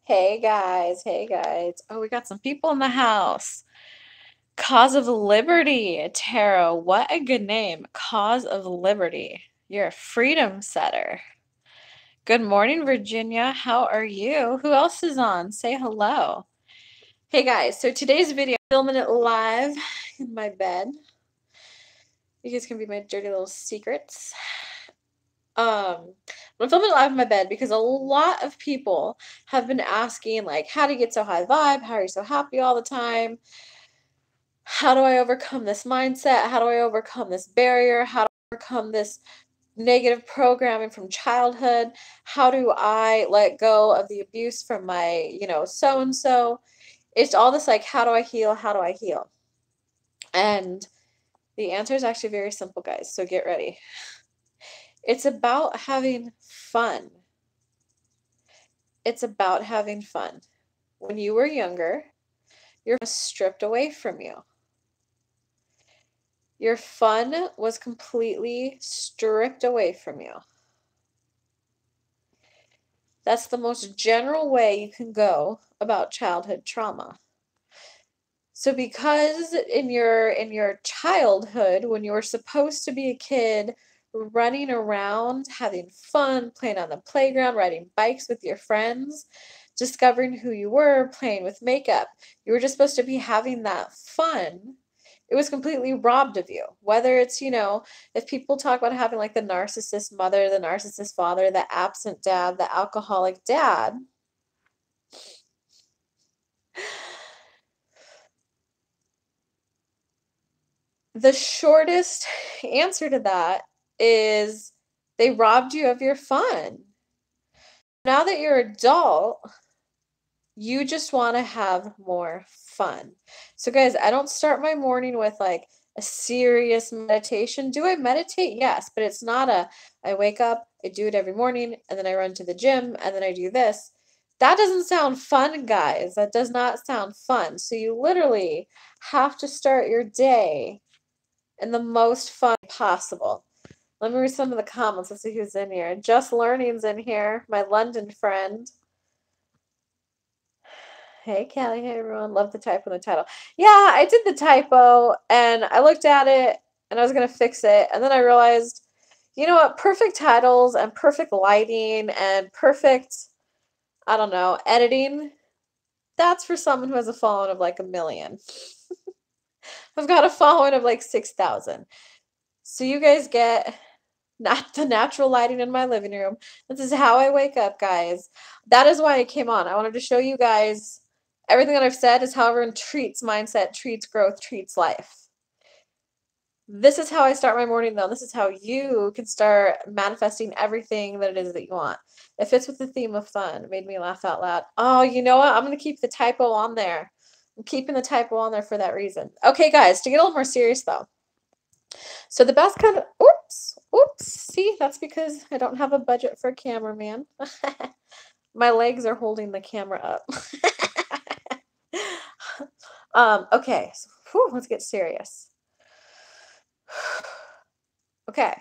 Hey guys, hey guys. Oh, we got some people in the house. Cause of Liberty, Tarot. What a good name. Cause of Liberty. You're a freedom setter. Good morning, Virginia. How are you? Who else is on? Say hello. Hey guys, so today's video, I'm filming it live in my bed. You guys can be my dirty little secrets. I'm filming it live in my bed because a lot of people have been asking, like, how do you get so high vibe? How are you so happy all the time? How do I overcome this mindset? How do I overcome this barrier? How do I overcome this negative programming from childhood? How do I let go of the abuse from my, so and so? It's all this like, how do I heal? How do I heal? And the answer is actually very simple, guys. So get ready. It's about having fun. It's about having fun. When you were younger, your fun was stripped away from you. Your fun was completely stripped away from you. That's the most general way you can go about childhood trauma. So because in your childhood, when you were supposed to be a kid running around, having fun, playing on the playground, riding bikes with your friends, discovering who you were, playing with makeup, you were just supposed to be having that fun. It was completely robbed of you. Whether it's, if people talk about having like the narcissist mother, the narcissist father, the absent dad, the alcoholic dad, the shortest answer to that is they robbed you of your fun. Now that you're adult, you just want to have more fun. So guys, I don't start my morning with like a serious meditation. Do I meditate? Yes, but it's not I wake up, I do it every morning, and then I run to the gym, and then I do this. That doesn't sound fun, guys. That does not sound fun. So you literally have to start your day in the most fun possible. Let me read some of the comments. Let's see who's in here. Just Learning's in here, my London friend. Hey, Callie. Hey, everyone. Love the typo in the title. Yeah, I did the typo, and I looked at it, and I was going to fix it, and then I realized, you know what? Perfect titles and perfect lighting and perfect, I don't know, editing, that's for someone who has a following of like 1 million. I've got a following of like 6,000. So you guys get not the natural lighting in my living room. This is how I wake up, guys. That is why I came on. I wanted to show you guys everything that I've said is how everyone treats mindset, treats growth, treats life. This is how I start my morning, though. This is how you can start manifesting everything that it is that you want. It fits with the theme of fun. It made me laugh out loud. Oh, you know what? I'm going to keep the typo on there. I'm keeping the typo on there for that reason. Okay, guys, to get a little more serious, though. So the best kind of, oops, see, that's because I don't have a budget for a cameraman. My legs are holding the camera up. Okay, so, let's get serious. Okay,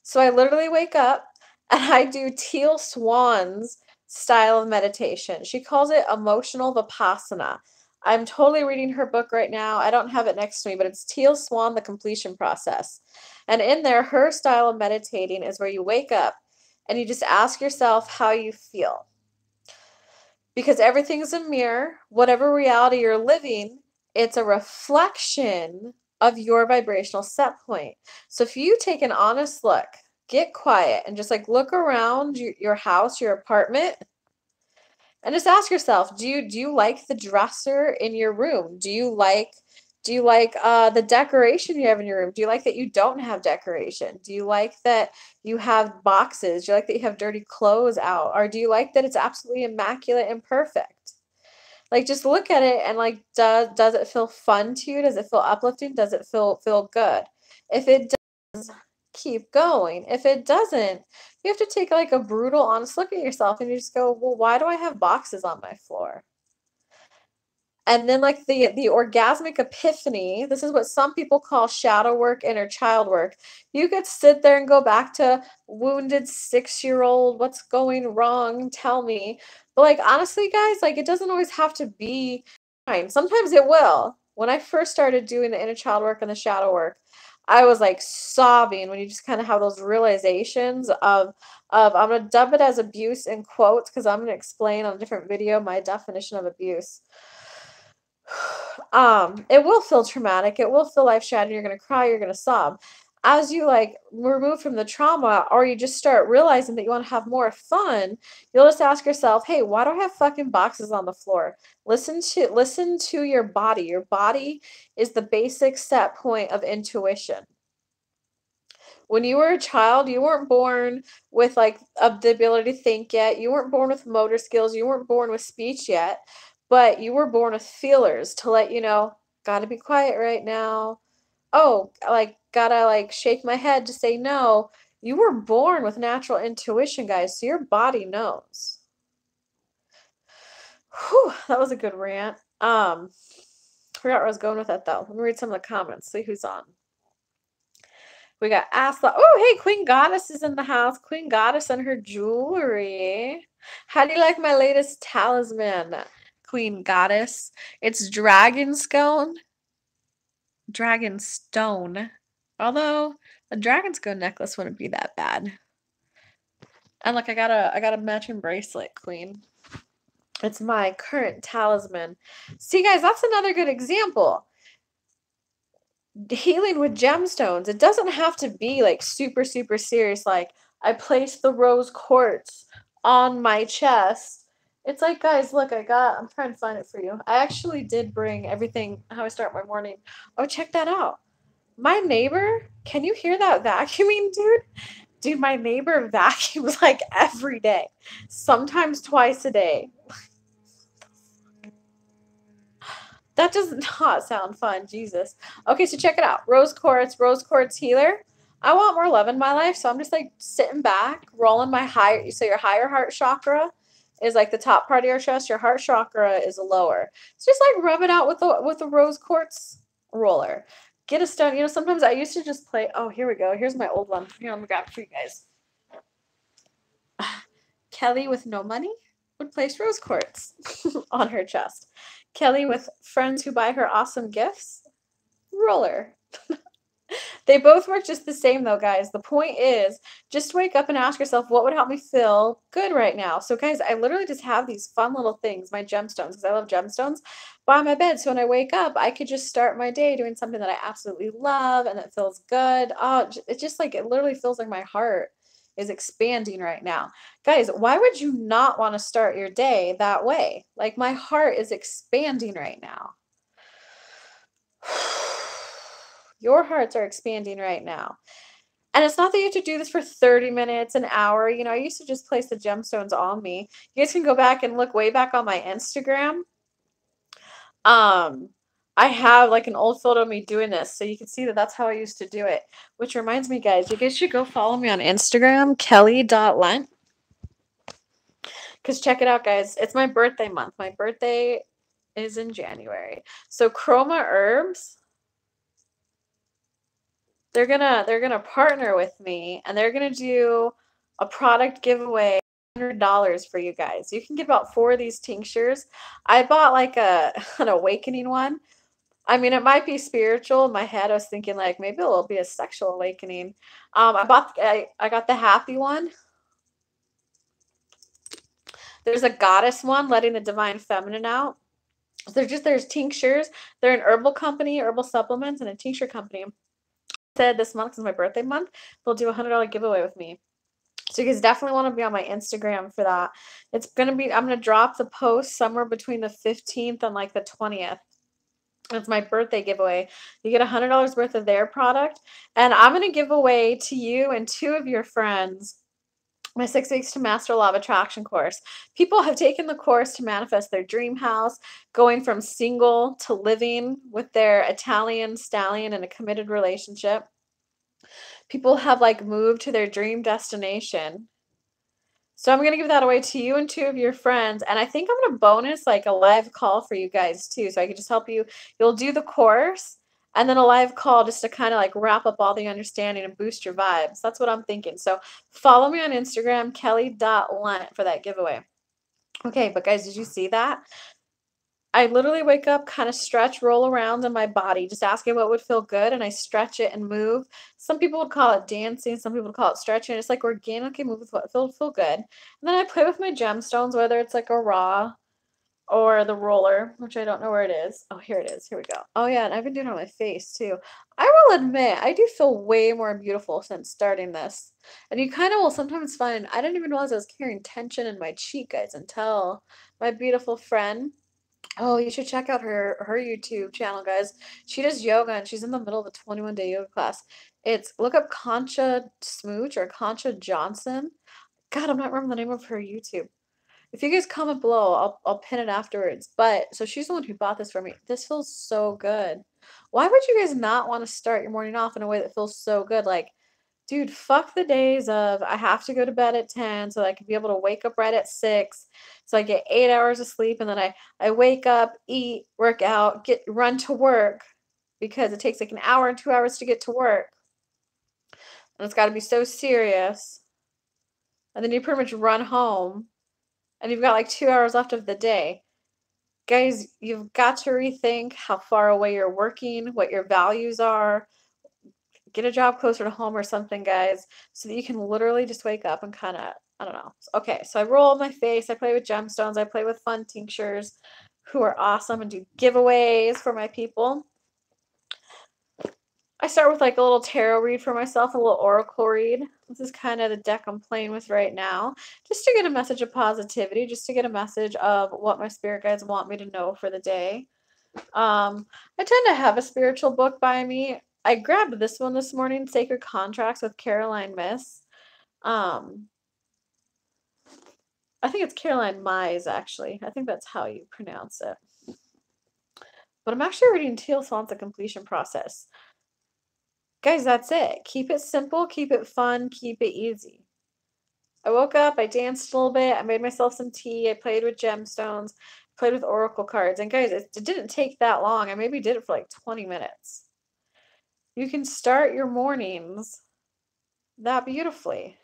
so I literally wake up and I do Teal Swan's style of meditation. She calls it emotional vipassana. I'm totally reading her book right now. I don't have it next to me, but it's Teal Swan, The Completion Process. And in there, her style of meditating is where you wake up and you just ask yourself how you feel. Because everything's a mirror. Whatever reality you're living, it's a reflection of your vibrational set point. So if you take an honest look, get quiet and just like look around your house, your apartment, and just ask yourself, do you like the dresser in your room? Do you like the decoration you have in your room? Do you like that you don't have decoration? Do you like that you have boxes? Do you like that you have dirty clothes out? Or do you like that it's absolutely immaculate and perfect? Like just look at it and like does it feel fun to you? Does it feel uplifting? Does it feel good? If it does, keep going. If it doesn't, you have to take like a brutal honest look at yourself and you just go, "Well, why do I have boxes on my floor?" And then like the orgasmic epiphany, this is what some people call shadow work, inner child work. You could sit there and go back to wounded 6-year-old, what's going wrong? Tell me. But like honestly, guys, like it doesn't always have to be fine. Sometimes it will. When I first started doing the inner child work and the shadow work, I was like sobbing when you just kind of have those realizations of I'm gonna dub it as abuse in quotes because I'm gonna explain on a different video my definition of abuse. It will feel traumatic, it will feel life-shattering, you're gonna cry, you're gonna sob. As you, like, remove from the trauma or you just start realizing that you wanna have more fun, you'll just ask yourself, "Hey, why do I have fucking boxes on the floor?" Listen to your body. Your body is the basic set point of intuition. When you were a child, you weren't born with, like, the ability to think yet, you weren't born with motor skills, you weren't born with speech yet, but you were born with feelers to let you know, "Gotta be quiet right now." Oh, like, gotta, like, shake my head to say no. You were born with natural intuition, guys, so your body knows. Whew, that was a good rant. Forgot where I was going with that, though. Let me read some of the comments, see who's on. We got Asla. Oh, hey, Queen Goddess is in the house. Queen Goddess and her jewelry. How do you like my latest talisman, Queen Goddess? It's dragon stone. Dragon stone. Although a dragon stone necklace wouldn't be that bad. And look, I got a matching bracelet, Queen. It's my current talisman. See, guys, that's another good example. Healing with gemstones, it doesn't have to be like super, super serious. Like, I placed the rose quartz on my chest. It's like, guys, look, I'm trying to find it for you. I actually did bring everything, how I start my morning. Oh, check that out. My neighbor, can you hear that vacuuming, dude? Dude, my neighbor vacuums like every day, sometimes twice a day. That does not sound fun, Jesus. Okay, so check it out. Rose quartz healer. I want more love in my life, so I'm just like sitting back, rolling my higher. So your higher heart chakra is like the top part of your chest. Your heart chakra is lower. So just like rub it out with the rose quartz roller. Get a stone. You know, sometimes I used to just play. Oh, here we go. Here's my old one. Here, let me grab it for you guys. Kelly with no money would place rose quartz on her chest. Kelly with friends who buy her awesome gifts, roller. They both work just the same though, guys. The point is just wake up and ask yourself, what would help me feel good right now? So guys, I literally just have these fun little things, my gemstones, because I love gemstones, by my bed. So when I wake up, I could just start my day doing something that I absolutely love and that feels good. Oh, it's just like, it literally feels like my heart is expanding right now. Guys, why would you not want to start your day that way? Like my heart is expanding right now. Your hearts are expanding right now. And it's not that you have to do this for 30 minutes, an hour. You know, I used to just place the gemstones on me. You guys can go back and look way back on my Instagram. I have like an old photo of me doing this, so you can see that that's how I used to do it. Which reminds me, guys, you guys should go follow me on Instagram, kelly.lunt. Because check it out, guys. It's my birthday month. My birthday is in January. So Chroma Herbs, they're gonna partner with me and they're gonna do a product giveaway, $100 for you guys. You can get about 4 of these tinctures. I bought like an awakening one. I mean, it might be spiritual. In my head, I was thinking like maybe it'll be a sexual awakening. I got the happy one. There's a goddess one, letting the divine feminine out. So there's tinctures. They're an herbal company, herbal supplements, and a tincture company. Said this month is my birthday month, they'll do a $100 giveaway with me. So you guys definitely want to be on my Instagram for that. I'm gonna drop the post somewhere between the 15th and like the 20th. It's my birthday giveaway. You get $100 worth of their product, and I'm gonna give away to you and 2 of your friends my 6 weeks to master law of attraction course. People have taken the course to manifest their dream house, going from single to living with their Italian stallion in a committed relationship. People have like moved to their dream destination. So I'm gonna give that away to you and 2 of your friends, and I think I'm gonna bonus, like, a live call for you guys too, so I can just help you. You'll do the course, and then a live call just to kinda, like, wrap up all the understanding and boost your vibes. That's what I'm thinking. So follow me on Instagram, kelly.lunt for that giveaway. Okay, but guys, did you see that? I literally wake up, kinda stretch, roll around in my body, just asking what would feel good, and I stretch it and move. Some people would call it dancing, some people would call it stretching. It's like organically move with what feel good. And then I play with my gemstones, whether it's like a raw or the roller, which I don't know where it is. Oh, here it is. Here we go. Oh yeah, and I've been doing it on my face too. I will admit, I do feel way more beautiful since starting this. And you kind of will sometimes find I didn't even realize I was carrying tension in my cheek, guys, until my beautiful friend. Oh, you should check out her YouTube channel, guys. She does yoga and she's in the middle of a 21-day yoga class. It's look up Concha Smooch or Concha Johnson. God, I'm not remembering the name of her YouTube. If you guys comment below, I'll pin it afterwards. But so she's the one who bought this for me. This feels so good. Why would you guys not want to start your morning off in a way that feels so good? Like, dude, fuck the days of I have to go to bed at 10 so that I can be able to wake up right at 6 so I get 8 hours of sleep and then I wake up, eat, work out, run to work because it takes like an hour and 2 hours to get to work. And it's got to be so serious. And then you pretty much run home and you've got like 2 hours left of the day. Guys, you've got to rethink how far away you're working, what your values are. Get a job closer to home or something, guys, so that you can literally just wake up and kind of, I don't know. Okay, so I roll my face, I play with gemstones, I play with fun tinctures who are awesome and do giveaways for my people. I start with like a little tarot read for myself, a little oracle read. This is kind of the deck I'm playing with right now, just to get a message of positivity, just to get a message of what my spirit guides want me to know for the day. I tend to have a spiritual book by me. I grabbed this one this morning, Sacred Contracts with Caroline Miss. Um, I think it's Caroline Mize, actually. I think that's how you pronounce it. But I'm actually reading Teal Swan's The Completion Process. Guys, that's it. Keep it simple, keep it fun, keep it easy. I woke up, I danced a little bit, I made myself some tea, I played with gemstones, played with oracle cards. And guys, it didn't take that long. I maybe did it for like 20 minutes. You can start your mornings that beautifully.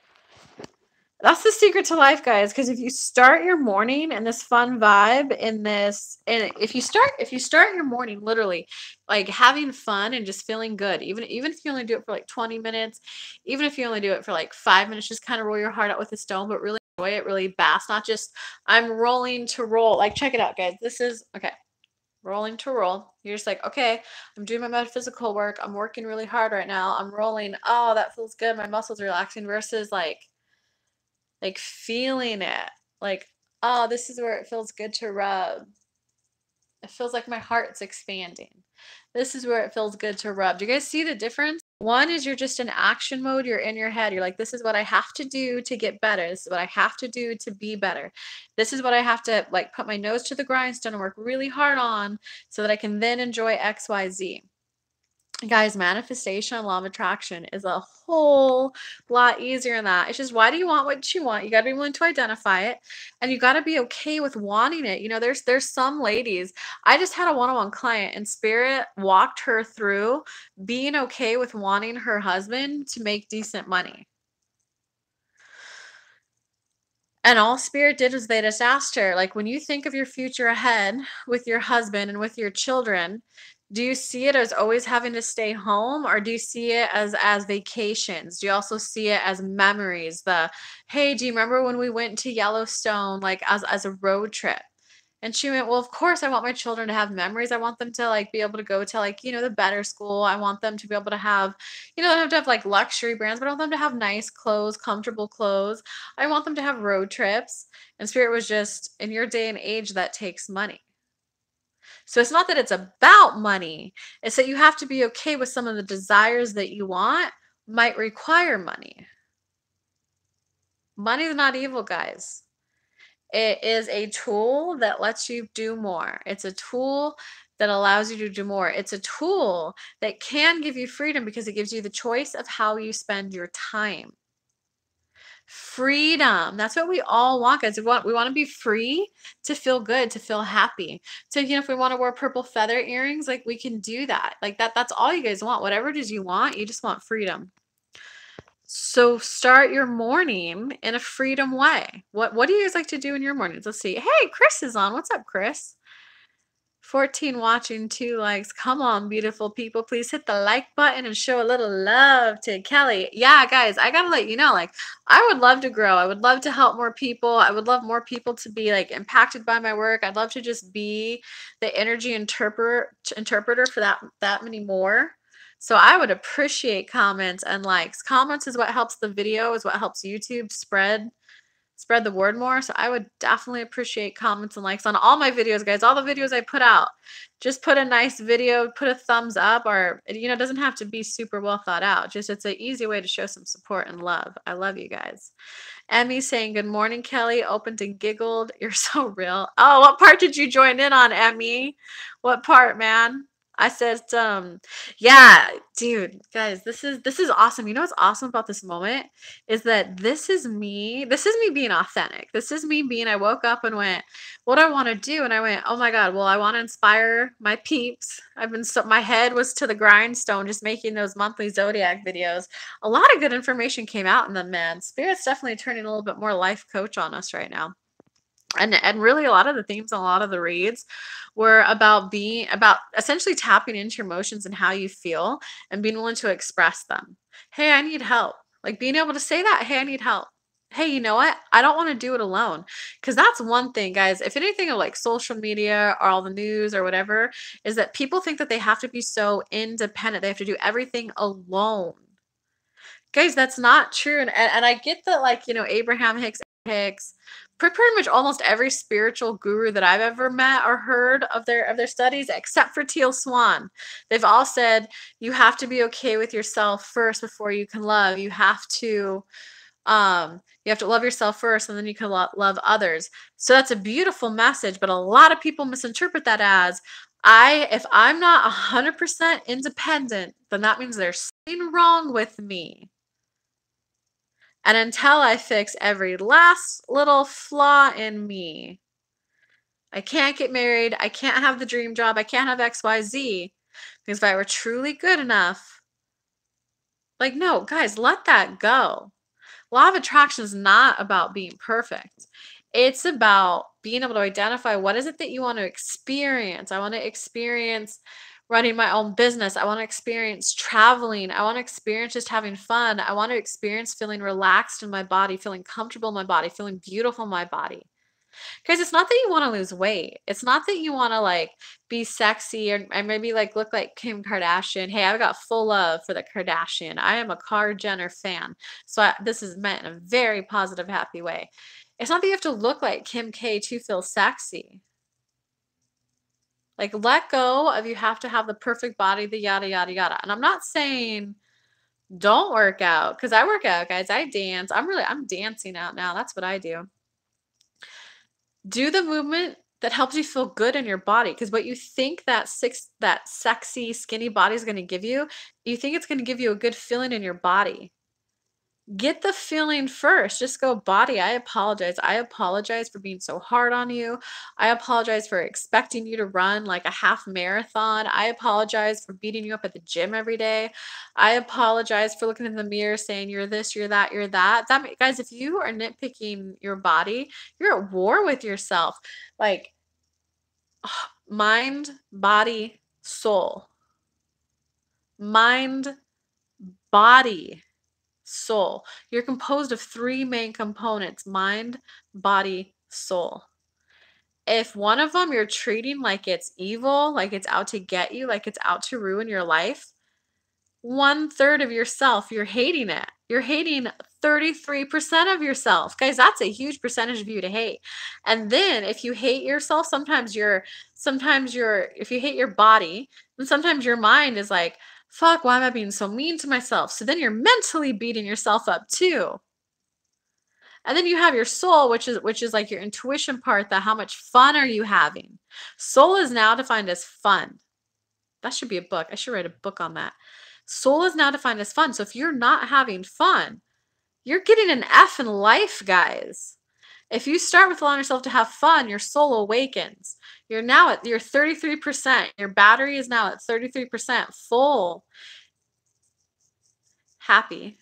That's the secret to life, guys, because if you start your morning in this fun vibe, in this, and if you start your morning literally like having fun and just feeling good, even if you only do it for like 20 minutes, even if you only do it for like 5 minutes, just kind of roll your heart out with a stone, but really enjoy it, really bask, not just I'm rolling to roll. Like, check it out, guys. This is okay. Rolling to roll. You're just like, okay, I'm doing my metaphysical work. I'm working really hard right now. I'm rolling. Oh, that feels good. My muscles are relaxing versus like feeling it. Like, oh, this is where it feels good to rub. It feels like my heart's expanding. This is where it feels good to rub. Do you guys see the difference? One is you're just in action mode. You're in your head. You're like, this is what I have to do to get better. This is what I have to do to be better. This is what I have to like put my nose to the grindstone and work really hard on so that I can then enjoy XYZ. Guys, manifestation and law of attraction is a whole lot easier than that. It's just, why do you want what you want? You got to be willing to identify it, and you got to be okay with wanting it. You know, there's some ladies. I just had a one-on-one client, and Spirit walked her through being okay with wanting her husband to make decent money. And all Spirit did was they just asked her, like, when you think of your future ahead with your husband and with your children, do you see it as always having to stay home, or do you see it as vacations? Do you also see it as memories? The, hey, do you remember when we went to Yellowstone, like as a road trip? And she went, well, of course, I want my children to have memories. I want them to like be able to go to like, the better school. I want them to be able to have, they don't have to have like luxury brands, but I want them to have nice clothes, comfortable clothes. I want them to have road trips. And Spirit was just, in your day and age, that takes money. So it's not that it's about money. It's that you have to be okay with some of the desires that you want might require money. Money is not evil, guys. It is a tool that lets you do more. It's a tool that allows you to do more. It's a tool that can give you freedom because it gives you the choice of how you spend your time. Freedom. That's what we all want, guys. We want to be free to feel good, to feel happy. So, if we want to wear purple feather earrings, like we can do that. Like that's all you guys want. Whatever it is you want, you just want freedom. So start your morning in a freedom way. What do you guys like to do in your mornings? Let's see. Hey, Chris is on. What's up, Chris? 14 watching, 2 likes. Come on, beautiful people. Please hit the like button and show a little love to Kelly. Yeah, guys, I gotta let you know, like, I would love to grow. I would love to help more people. I would love more people to be like impacted by my work. I'd love to just be the energy interpreter for that many more. So I would appreciate comments and likes. Comments is what helps the video, is what helps YouTube spread the word more. So I would definitely appreciate comments and likes on all my videos, guys. All the videos I put out, just put a nice video, put a thumbs up, or it doesn't have to be super well thought out. Just it's an easy way to show some support and love. I love you guys. Emmy saying, good morning, Kelly. Opened and giggled. You're so real. Oh, what part did you join in on, Emmy? What part, man? I said, yeah, dude, guys, this is awesome. You know what's awesome about this moment is that this is me being authentic. This is me being, I woke up and went, what do I want to do? And I went, oh my God, well, I want to inspire my peeps. My head was to the grindstone, just making those monthly zodiac videos. A lot of good information came out in them, man. Spirit's definitely turning a little bit more life coach on us right now. And really a lot of the themes and a lot of the reads were about essentially tapping into your emotions and how you feel and being willing to express them. Hey, I need help. Like being able to say that, hey, I need help. Hey, you know what? I don't want to do it alone. Because that's one thing, guys. If anything of like social media or all the news or whatever, is that people think that they have to be so independent. They have to do everything alone. Guys, that's not true. And I get that, like, Abraham Hicks, pretty much almost every spiritual guru that I've ever met or heard of their studies, except for Teal Swan, they've all said you have to be okay with yourself first before you can love. You have to love yourself first, and then you can love others. So that's a beautiful message, but a lot of people misinterpret that as if I'm not 100% independent, then that means there's something wrong with me. And until I fix every last little flaw in me, I can't get married. I can't have the dream job. I can't have XYZ. Because if I were truly good enough, like, no, guys, let that go. Law of attraction is not about being perfect. It's about being able to identify what is it that you want to experience. I want to experience running my own business. I want to experience traveling. I want to experience just having fun. I want to experience feeling relaxed in my body, feeling comfortable in my body, feeling beautiful in my body. Guys, it's not that you want to lose weight. It's not that you want to like be sexy or maybe like look like Kim Kardashian. Hey, I've got full love for the Kardashian. I am a Kar Jenner fan. So this is meant in a very positive, happy way. It's not that you have to look like Kim K to feel sexy. Like, let go of you have to have the perfect body, the yada, yada, yada. And I'm not saying don't work out, because I work out, guys. I dance. I'm dancing out now. That's what I do. Do the movement that helps you feel good in your body, because what you think that sexy, skinny body is going to give you, you think it's going to give you a good feeling in your body. Get the feeling first. Just go, body, I apologize. I apologize for being so hard on you. I apologize for expecting you to run like a half marathon. I apologize for beating you up at the gym every day. I apologize for looking in the mirror saying you're this, you're that, you're that. Guys, if you are nitpicking your body, you're at war with yourself. Like, mind, body, soul. Mind, body, soul. You're composed of 3 main components: mind, body, soul. If one of them you're treating like it's evil, like it's out to get you, like it's out to ruin your life, 1/3 of yourself, you're hating it. You're hating 33% of yourself. Guys, that's a huge percentage of you to hate. And then if you hate yourself, if you hate your body, then sometimes your mind is like, fuck, why am I being so mean to myself? So then you're mentally beating yourself up too. And then you have your soul, which is like your intuition part, that how much fun are you having? Soul is now defined as fun. That should be a book. I should write a book on that. Soul is now defined as fun. So if you're not having fun, You're getting an F in life, guys. If you start with allowing yourself to have fun, your soul awakens. You're now at your 33%. Your battery is now at 33% full. Happy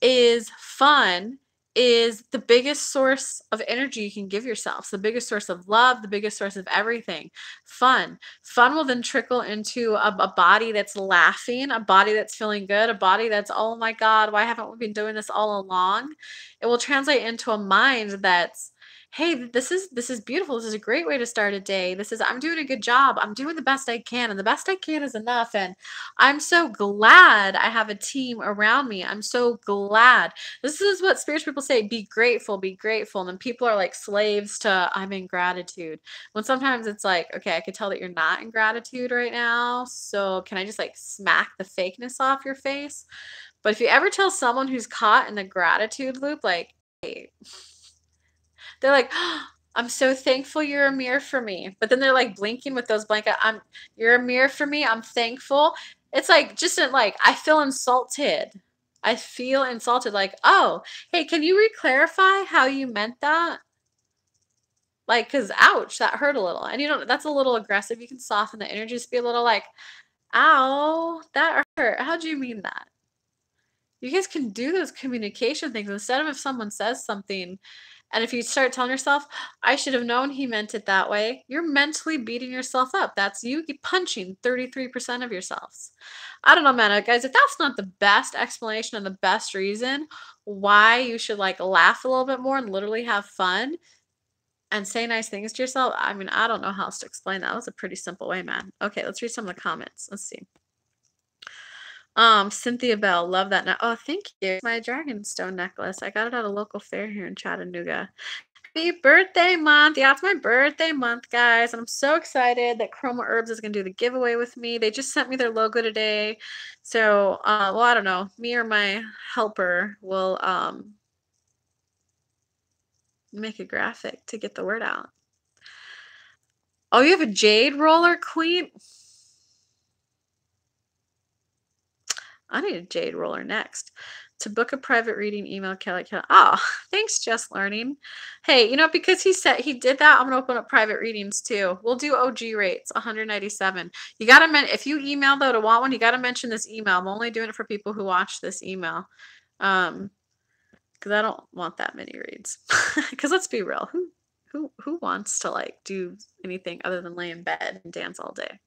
is fun is the biggest source of energy you can give yourself. It's the biggest source of love, the biggest source of everything. Fun. Fun will then trickle into a body that's laughing, a body that's feeling good, a body that's, oh my God, why haven't we been doing this all along? It will translate into a mind that's, hey, this is beautiful. This is a great way to start a day. This is, I'm doing a good job. I'm doing the best I can, and the best I can is enough. And I'm so glad I have a team around me. I'm so glad. This is what spiritual people say, be grateful, be grateful. And then people are like slaves to, I'm in gratitude. When sometimes it's like, okay, I could tell that you're not in gratitude right now. So can I just like smack the fakeness off your face? But if you ever tell someone who's caught in the gratitude loop, like, hey, they're like, oh, I'm so thankful you're a mirror for me. But then they're like blinking with those blank, you're a mirror for me. I'm thankful. It's like, just like, I feel insulted. I feel insulted. Like, oh, hey, can you re-clarify how you meant that? Like, cause ouch, that hurt a little. And you know, that's a little aggressive. You can soften the energy, just be a little like, ow, that hurt. How'd you mean that? You guys can do those communication things instead of if someone says something and if you start telling yourself, I should have known he meant it that way, you're mentally beating yourself up. That's you punching 33% of yourselves. I don't know, man. Guys, if that's not the best explanation and the best reason why you should like laugh a little bit more and literally have fun and say nice things to yourself, I mean, I don't know how else to explain that. That was a pretty simple way, man. Okay, let's read some of the comments. Let's see. Cynthia Bell, love that. Oh, thank you. My Dragonstone necklace. I got it at a local fair here in Chattanooga. Happy birthday month. Yeah, it's my birthday month, guys. And I'm so excited that Chroma Herbs is going to do the giveaway with me. They just sent me their logo today. So, well, I don't know. Me or my helper will make a graphic to get the word out. Oh, you have a jade roller, Queen? I need a jade roller next. To book a private reading, email Kelly. Oh, thanks, Just Learning. Hey, you know, because he said he did that, I'm gonna open up private readings too. We'll do OG rates, 197. You gotta if you email though to want one, you gotta mention this email. I'm only doing it for people who watch this email. Because I don't want that many reads. Because let's be real, who wants to like do anything other than lay in bed and dance all day?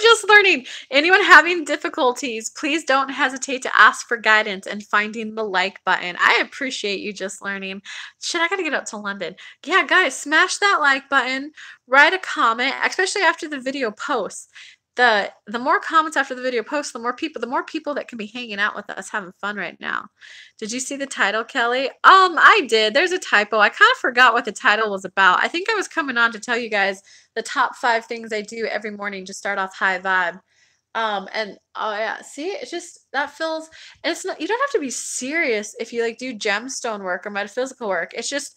Just Learning. Anyone having difficulties, please don't hesitate to ask for guidance and finding the like button. I appreciate you, Just Learning. Shit, I gotta get up to London. Yeah, guys, smash that like button. Write a comment, especially after the video posts. The more comments after the video posts, the more people that can be hanging out with us having fun right now. Did you see the title, Kelly? I did. There's a typo. I kind of forgot what the title was about. I think I was coming on to tell you guys the top 5 things I do every morning to start off high vibe. And oh yeah, see, it's just that feels, and it's not, you don't have to be serious if you like do gemstone work or metaphysical work. It's just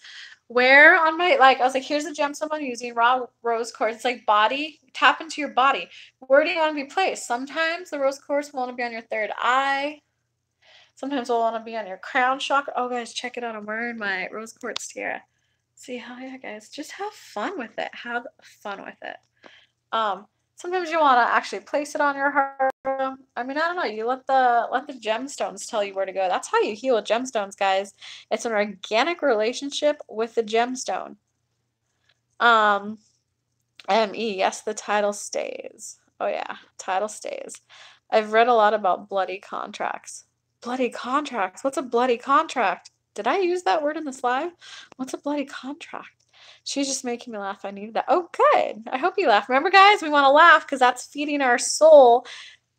where on my, like, I was like, here's the gemstone I'm using, raw rose quartz. It's like body, tap into your body. Where do you want to be placed? Sometimes the rose quartz will want to be on your third eye. Sometimes it'll want to be on your crown chakra. Oh, guys, check it out. I'm wearing my rose quartz tiara. See how, yeah, guys, just have fun with it. Have fun with it. Sometimes you want to actually place it on your heart. I mean, I don't know. You let the gemstones tell you where to go. That's how you heal with gemstones, guys. It's an organic relationship with the gemstone. ME, yes, the title stays. Oh yeah, title stays. I've read a lot about bloody contracts. Bloody contracts? What's a bloody contract? Did I use that word in this live? What's a bloody contract? She's just making me laugh. I needed that. Oh, good. I hope you laugh. Remember, guys, we want to laugh because that's feeding our soul.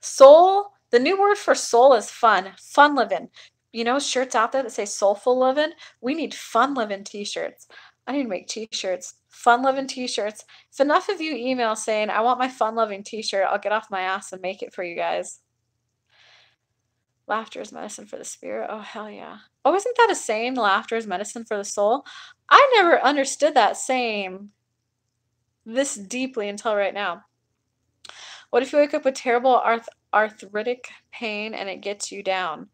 Soul, the new word for soul is fun. Fun living. You know, shirts out there that say soulful living. We need fun living t-shirts. I need to make t-shirts. Fun living t-shirts. If enough of you email saying, I want my fun loving t-shirt, I'll get off my ass and make it for you guys. Laughter is medicine for the spirit. Oh, hell yeah. Oh, isn't that a saying? Laughter is medicine for the soul? I never understood that saying this deeply until right now. What if you wake up with terrible arthritic pain and it gets you down?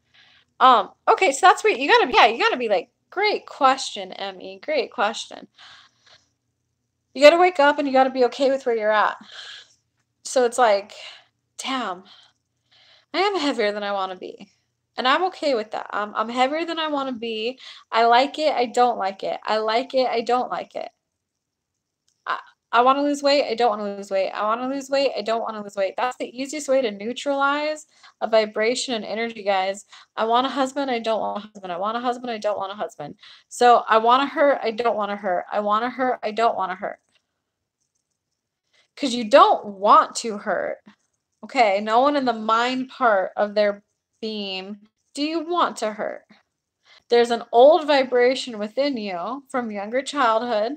Okay, so that's where you gotta be, yeah, you gotta be like, great question, Emmy, great question. You gotta wake up and you gotta be okay with where you're at. So it's like, damn, I am heavier than I want to be. And I'm okay with that. I'm heavier than I want to be. I like it. I don't like it. I like it. I don't like it. I, I want to lose weight. I don't want to lose weight. I want to lose weight. I don't want to lose weight. That's the easiest way to neutralize a vibration and energy, guys. I want a husband. I don't want a husband. I want a husband. I don't want a husband. So I want to hurt. I don't want to hurt. I want to hurt. I don't want to hurt. Because you don't want to hurt. Okay, no one in the mind part of their being do you want to hurt. There's an old vibration within you from younger childhood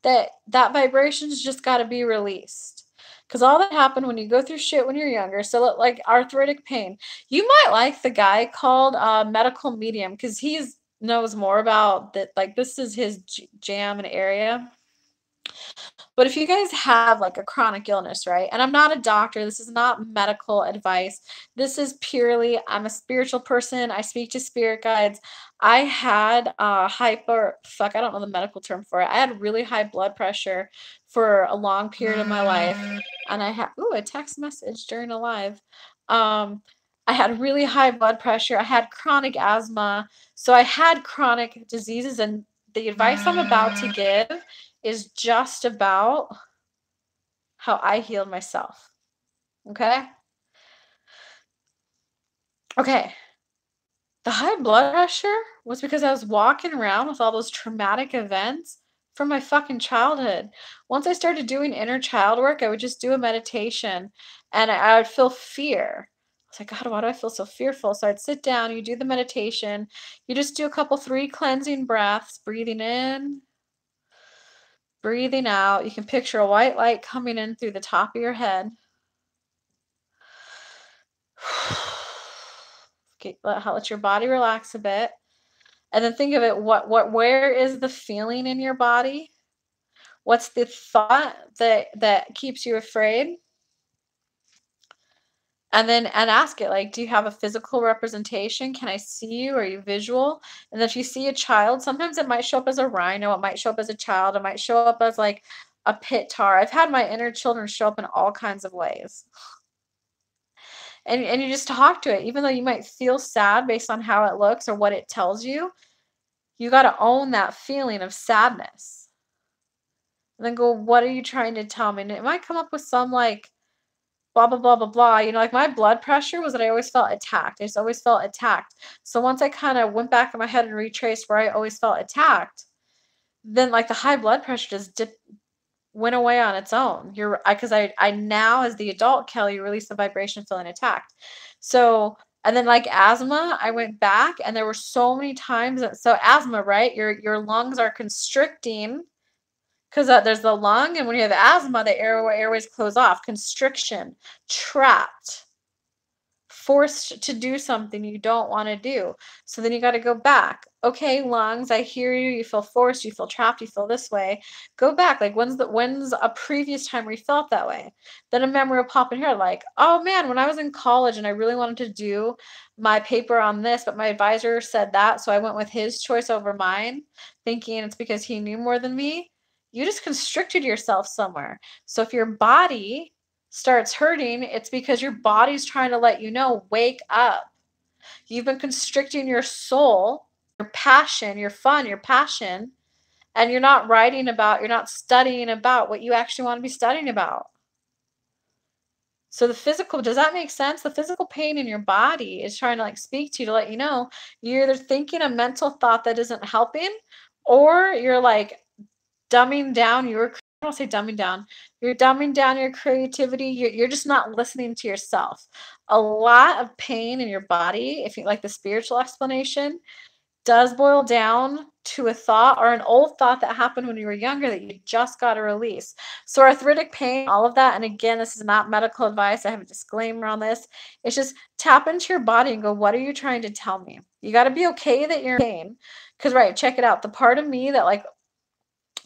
that vibration's just got to be released. Because all that happened when you go through shit when you're younger, so like arthritic pain, you might like the guy called medical medium because he's knows more about that, like this is his jam and area. But if you guys have like a chronic illness, right? And I'm not a doctor, this is not medical advice. This is purely, I'm a spiritual person. I speak to spirit guides. I had I don't know the medical term for it. I had really high blood pressure for a long period of my life. And I had, a text message during a live. I had really high blood pressure. I had chronic asthma. So I had chronic diseases, and the advice I'm about to give is just about how I healed myself. Okay? Okay. The high blood pressure was because I was walking around with all those traumatic events from my fucking childhood. Once I started doing inner child work, I would just do a meditation and I would feel fear. I was like, God, why do I feel so fearful? So I'd sit down, you do the meditation, you just do a couple, 3 cleansing breaths, breathing in, breathing out. You can picture a white light coming in through the top of your head. Okay, let your body relax a bit. And then think of it, where is the feeling in your body? What's the thought that keeps you afraid? And ask it, like, do you have a physical representation? Can I see you? Are you visual? And if you see a child, sometimes it might show up as a rhino, it might show up as a child, it might show up as like a pit tar. I've had my inner children show up in all kinds of ways. And you just talk to it, even though you might feel sad based on how it looks or what it tells you. You got to own that feeling of sadness. And then go, what are you trying to tell me? And it might come up with some like blah, blah, blah, blah, blah. You know, like my blood pressure was that I always felt attacked. I just always felt attacked. So once I kind of went back in my head and retraced where I always felt attacked, then like the high blood pressure just went away on its own. Because I now, as the adult Kelly, released the vibration feeling attacked. So, and then like asthma, I went back and there were so many times so asthma, right? Your lungs are constricting because there's the lung, and when you have asthma, the airways close off. Constriction, trapped, forced to do something you don't want to do. So then you got to go back. Okay, lungs, I hear you. You feel forced, you feel trapped, you feel this way. Go back. Like when's a previous time where you felt that way? Then a memory will pop in here like, oh man, when I was in college and I really wanted to do my paper on this, but my advisor said that, so I went with his choice over mine, thinking it's because he knew more than me. You just constricted yourself somewhere. So if your body starts hurting, it's because your body's trying to let you know, wake up. You've been constricting your soul, your passion, your fun, your passion, and you're not studying about what you actually want to be studying about. So does that make sense? The physical pain in your body is trying to like speak to you to let you know you're either thinking a mental thought that isn't helping, or you're like dumbing down your, I don't say dumbing down, you're dumbing down your creativity. You're just not listening to yourself. A lot of pain in your body, if you like the spiritual explanation, does boil down to a thought or an old thought that happened when you were younger that you just got to release. So arthritic pain, all of that, and again, this is not medical advice. I have a disclaimer on this. It's just tap into your body and go, what are you trying to tell me? You got to be okay that you're in pain. Because, right, check it out. The part of me that like,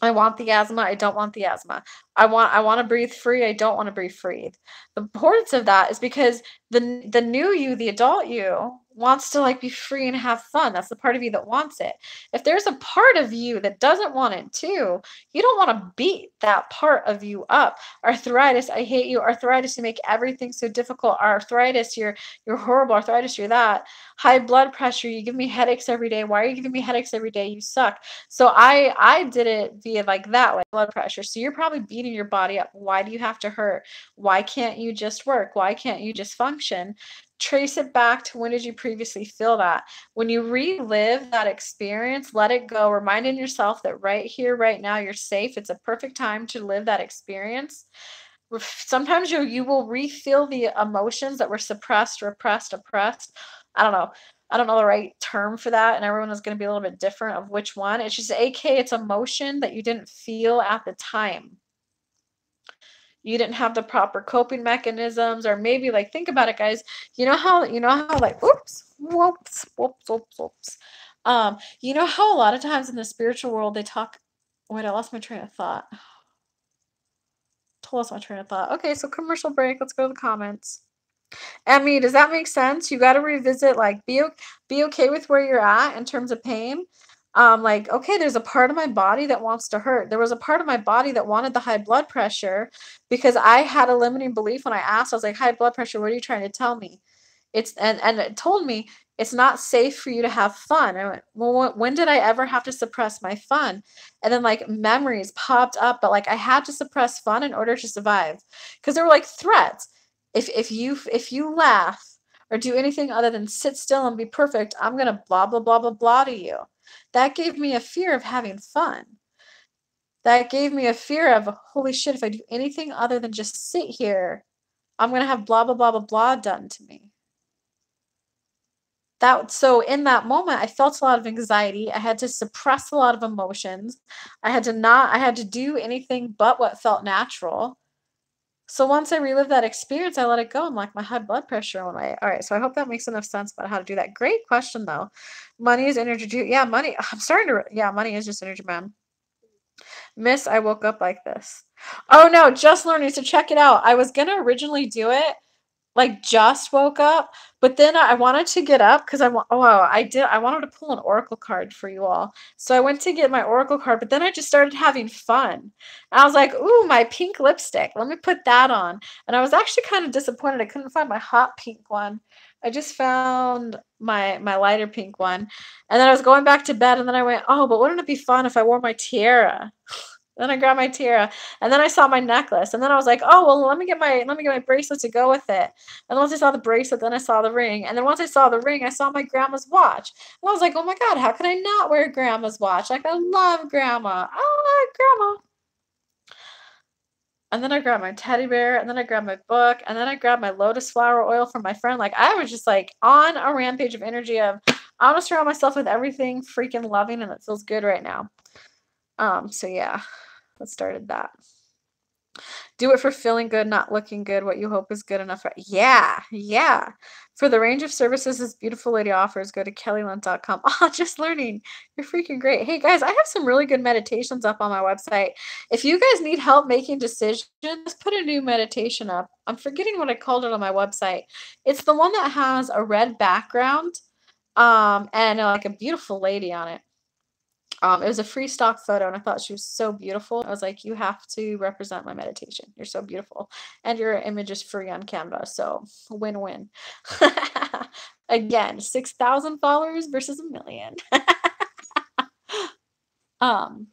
I want the asthma, I don't want the asthma. I want to breathe free. I don't want to breathe free. The importance of that is because the new you, the adult you, wants to like be free and have fun. That's the part of you that wants it. If there's a part of you that doesn't want it too, you don't want to beat that part of you up. Arthritis, I hate you. Arthritis, you make everything so difficult. Arthritis, you're horrible. Arthritis, you're that. High blood pressure, you give me headaches every day. Why are you giving me headaches every day? You suck. So I did it via like that way, blood pressure. So you're probably beating your body up. Why do you have to hurt? Why can't you just work? Why can't you just function? Trace it back to when did you previously feel that? When you relive that experience, let it go, reminding yourself that right here, right now, you're safe. It's a perfect time to live that experience. Sometimes you will refeel the emotions that were suppressed, repressed, oppressed. I don't know. I don't know the right term for that, and everyone is going to be a little bit different of which one. It's just AK, it's emotion that you didn't feel at the time. You didn't have the proper coping mechanisms, or maybe like think about it, guys. You know how like whoops. You know how a lot of times in the spiritual world they talk. Wait, I lost my train of thought. Lost my train of thought. Okay, so commercial break. Let's go to the comments. Emmy, does that make sense? You got to revisit, like, be okay with where you're at in terms of pain. Like, okay, there's a part of my body that wants to hurt. There was a part of my body that wanted the high blood pressure because I had a limiting belief when I asked. I was like, high blood pressure, what are you trying to tell me? And it told me it's not safe for you to have fun. I went, well, when did I ever have to suppress my fun? And then like memories popped up, but like I had to suppress fun in order to survive because there were like threats. If you laugh or do anything other than sit still and be perfect, I'm gonna blah blah blah blah blah to you. That gave me a fear of having fun. That gave me a fear of holy shit, if I do anything other than just sit here, I'm gonna have blah blah blah blah blah done to me. So in that moment I felt a lot of anxiety. I had to suppress a lot of emotions. I had to do anything but what felt natural. So once I relived that experience, I let it go, and like my high blood pressure went away. All right, so I hope that makes enough sense about how to do that. Great question though. Money is energy too. Yeah, money. I'm starting to. Yeah, money is just energy, man. Miss, I woke up like this. Oh no, just learning. So check it out. I was gonna originally do it like just woke up, but then I wanted to get up because I wanted to pull an oracle card for you all. So I went to get my oracle card, but then I just started having fun. And I was like, ooh, my pink lipstick. Let me put that on. And I was actually kind of disappointed. I couldn't find my hot pink one. I just found my lighter pink one. And then I was going back to bed, and then I went, oh, but wouldn't it be fun if I wore my tiara? Then I grabbed my tiara, and then I saw my necklace, and then I was like, "Oh, well, let me get my bracelet to go with it." And once I saw the bracelet, then I saw the ring, and then once I saw the ring, I saw my grandma's watch, and I was like, "Oh my God, how can I not wear grandma's watch? Like I love grandma. I love grandma." And then I grabbed my teddy bear, and then I grabbed my book, and then I grabbed my lotus flower oil from my friend. Like I was just like on a rampage of energy of I want to surround myself with everything freaking loving, and it feels good right now. So yeah, that started that. Do it for feeling good, not looking good, what you hope is good enough. Yeah, yeah. For the range of services this beautiful lady offers, go to kellylunt.com. Oh, just learning. You're freaking great. Hey guys, I have some really good meditations up on my website. If you guys need help making decisions, put a new meditation up. I'm forgetting what I called it on my website. It's the one that has a red background, and like a beautiful lady on it. It was a free stock photo, and I thought she was so beautiful. I was like, you have to represent my meditation. You're so beautiful. And your image is free on Canva, so win-win. Again, 6,000 followers versus a million. um,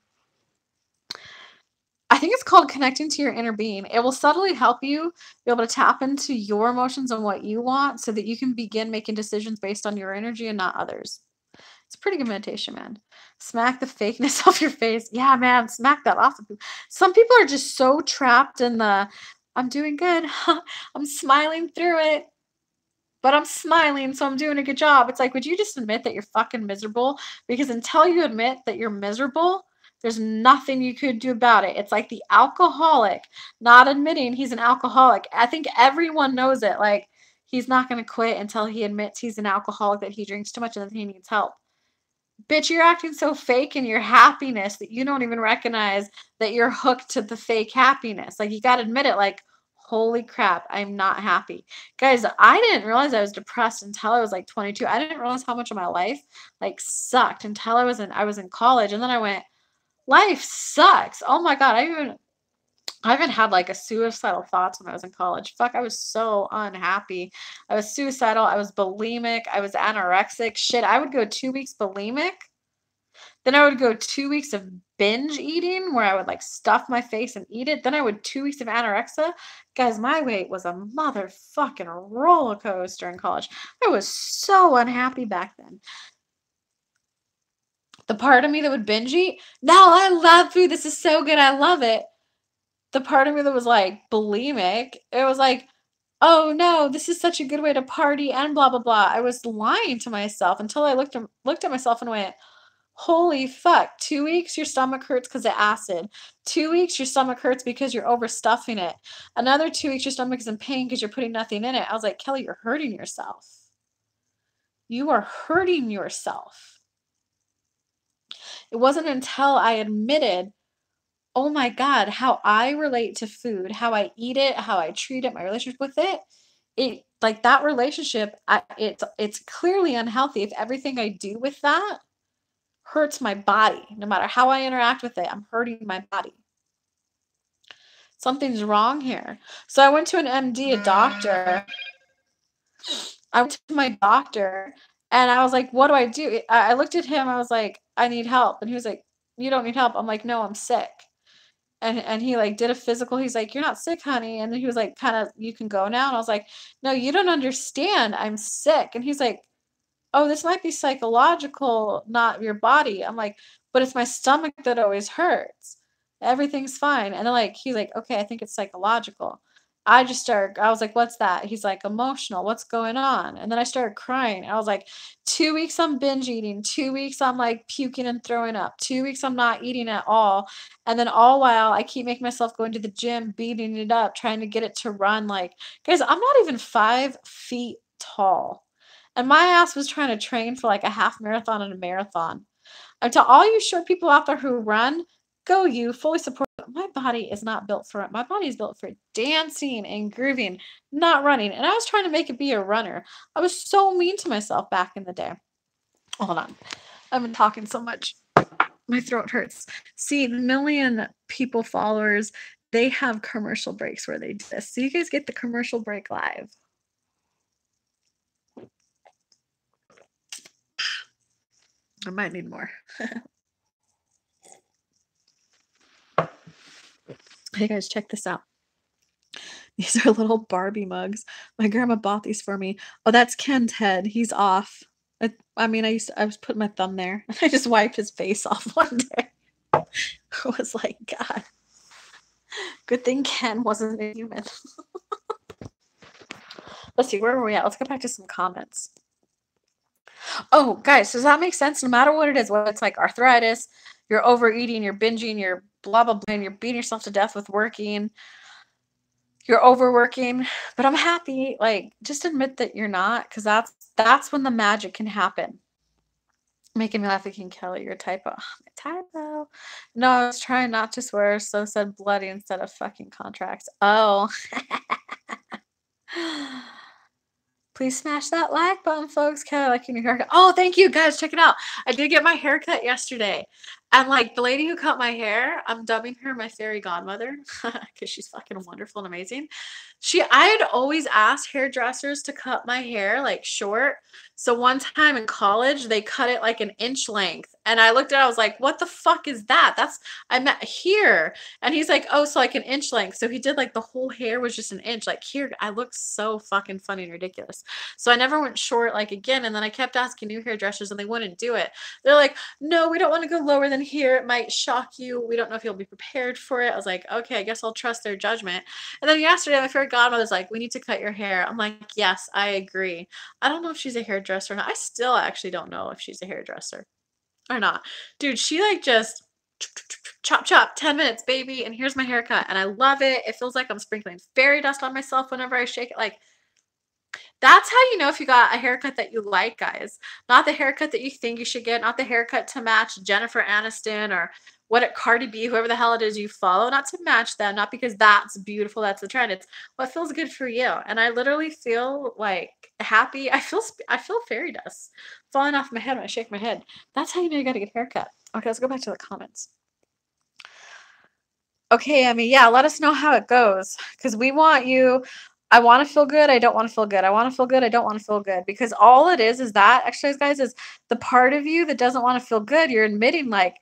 I think it's called connecting to your inner being. It will subtly help you be able to tap into your emotions and what you want so that you can begin making decisions based on your energy and not others. It's a pretty good meditation, man. Smack the fakeness off your face. Yeah, man, smack that off. Some people are just so trapped in the, I'm doing good. I'm smiling through it, but I'm smiling, so I'm doing a good job. It's like, would you just admit that you're fucking miserable? Because until you admit that you're miserable, there's nothing you could do about it. It's like the alcoholic not admitting he's an alcoholic. I think everyone knows it. Like, he's not going to quit until he admits he's an alcoholic, that he drinks too much and that he needs help. bitch, you're acting so fake in your happiness that you don't even recognize that you're hooked to the fake happiness. Like, you got to admit it, like, holy crap, I'm not happy. Guys, I didn't realize I was depressed until I was like 22. I didn't realize how much of my life like sucked until I was in college, and then I went, life sucks. Oh my God, I even had like a suicidal thoughts when I was in college. Fuck, I was so unhappy. I was suicidal. I was bulimic. I was anorexic. Shit, I would go 2 weeks bulimic. Then I would go 2 weeks of binge eating where I would like stuff my face and eat it. Then I would 2 weeks of anorexia. Guys, my weight was a motherfucking roller coaster in college. I was so unhappy back then. The part of me that would binge eat, no, I love food. This is so good. I love it. The part of me that was like bulimic, it was like, oh no, this is such a good way to party and blah blah blah. I was lying to myself until I looked at myself and went, holy fuck, 2 weeks your stomach hurts because of acid. 2 weeks your stomach hurts because you're overstuffing it. Another 2 weeks your stomach is in pain because you're putting nothing in it. I was like, Kelly, you're hurting yourself. You are hurting yourself. It wasn't until I admitted, oh my God, how I relate to food, how I eat it, how I treat it, my relationship with it, like that relationship, it's clearly unhealthy if everything I do with that hurts my body. No matter how I interact with it, I'm hurting my body. Something's wrong here. So I went to an MD, a doctor. I went to my doctor and I was like, what do I do? I looked at him, I was like, I need help. And he was like, you don't need help. I'm like, no, I'm sick. And he like did a physical. He's like, you're not sick, honey. And then he was like, kind of, you can go now. And I was like, no, you don't understand. I'm sick. And he's like, oh, this might be psychological, not your body. I'm like, but it's my stomach that always hurts. Everything's fine. And then like he's like, okay, I think it's psychological. I was like, what's that? He's like, emotional. What's going on? And then I started crying. I was like, 2 weeks I'm binge eating, 2 weeks I'm like puking and throwing up, 2 weeks I'm not eating at all. And then all while I keep making myself go into the gym, beating it up, trying to get it to run. Like, guys, I'm not even 5 feet tall. And my ass was trying to train for like a half marathon and a marathon. And to all you short people out there who run, go you, fully support. My body is not built for it. My body is built for dancing and grooving, not running. And I was trying to make it be a runner. I was so mean to myself back in the day. Hold on. I've been talking so much. My throat hurts. See, the million people followers, they have commercial breaks where they do this. So you guys get the commercial break live. I might need more. Hey guys, check this out. These are little Barbie mugs. My grandma bought these for me. Oh, that's Ken's head. He's off. I mean, I was putting my thumb there and I just wiped his face off one day. I was like, God, good thing Ken wasn't a human. Let's see, where were we at? Let's go back to some comments. Oh, guys, does that make sense? No matter what it is, whether it's like arthritis, you're overeating, you're binging, you're blah, blah, blah, and you're beating yourself to death with working, you're overworking, but I'm happy. Like, just admit that you're not, because that's when the magic can happen. Making me laugh again, Kelly, your typo. Oh, my typo. No, I was trying not to swear, so said bloody instead of fucking contracts. Oh. Please smash that like button, folks. Kelly liking your haircut. Oh, thank you, guys. Check it out. I did get my haircut yesterday. And like the lady who cut my hair, I'm dubbing her my fairy godmother because she's fucking wonderful and amazing. I had always asked hairdressers to cut my hair like short. So one time in college, they cut it like an inch length. And I looked at it, I was like, what the fuck is that? I meant here. And he's like, oh, so like an inch length. So he did like the whole hair was just an inch. Like here, I look so fucking funny and ridiculous. So I never went short like again. And then I kept asking new hairdressers and they wouldn't do it. They're like, no, we don't want to go lower than here. It might shock you. We don't know if you'll be prepared for it. I was like, okay, I guess I'll trust their judgment. And then yesterday, my fairy godmother's like, we need to cut your hair. I'm like, yes, I agree. I don't know if she's a hairdresser or not. I still actually don't know if she's a hairdresser or not. Dude, she like just chop, chop, 10 minutes, baby. And here's my haircut. And I love it. It feels like I'm sprinkling fairy dust on myself whenever I shake it. Like, That's how you know if you got a haircut that you like, guys. Not the haircut that you think you should get, not the haircut to match Jennifer Aniston or what it Cardi B, whoever the hell it is you follow, not to match them, not because that's beautiful, that's the trend. It's what feels good for you. And I literally feel like happy. I feel fairy dust falling off my head when I shake my head. That's how you know you got to get a haircut. Okay, let's go back to the comments. Okay, I mean, yeah, let us know how it goes because we want you. I want to feel good. I don't want to feel good. I want to feel good. I don't want to feel good because all it is that exercise, guys, is the part of you that doesn't want to feel good. You're admitting, like,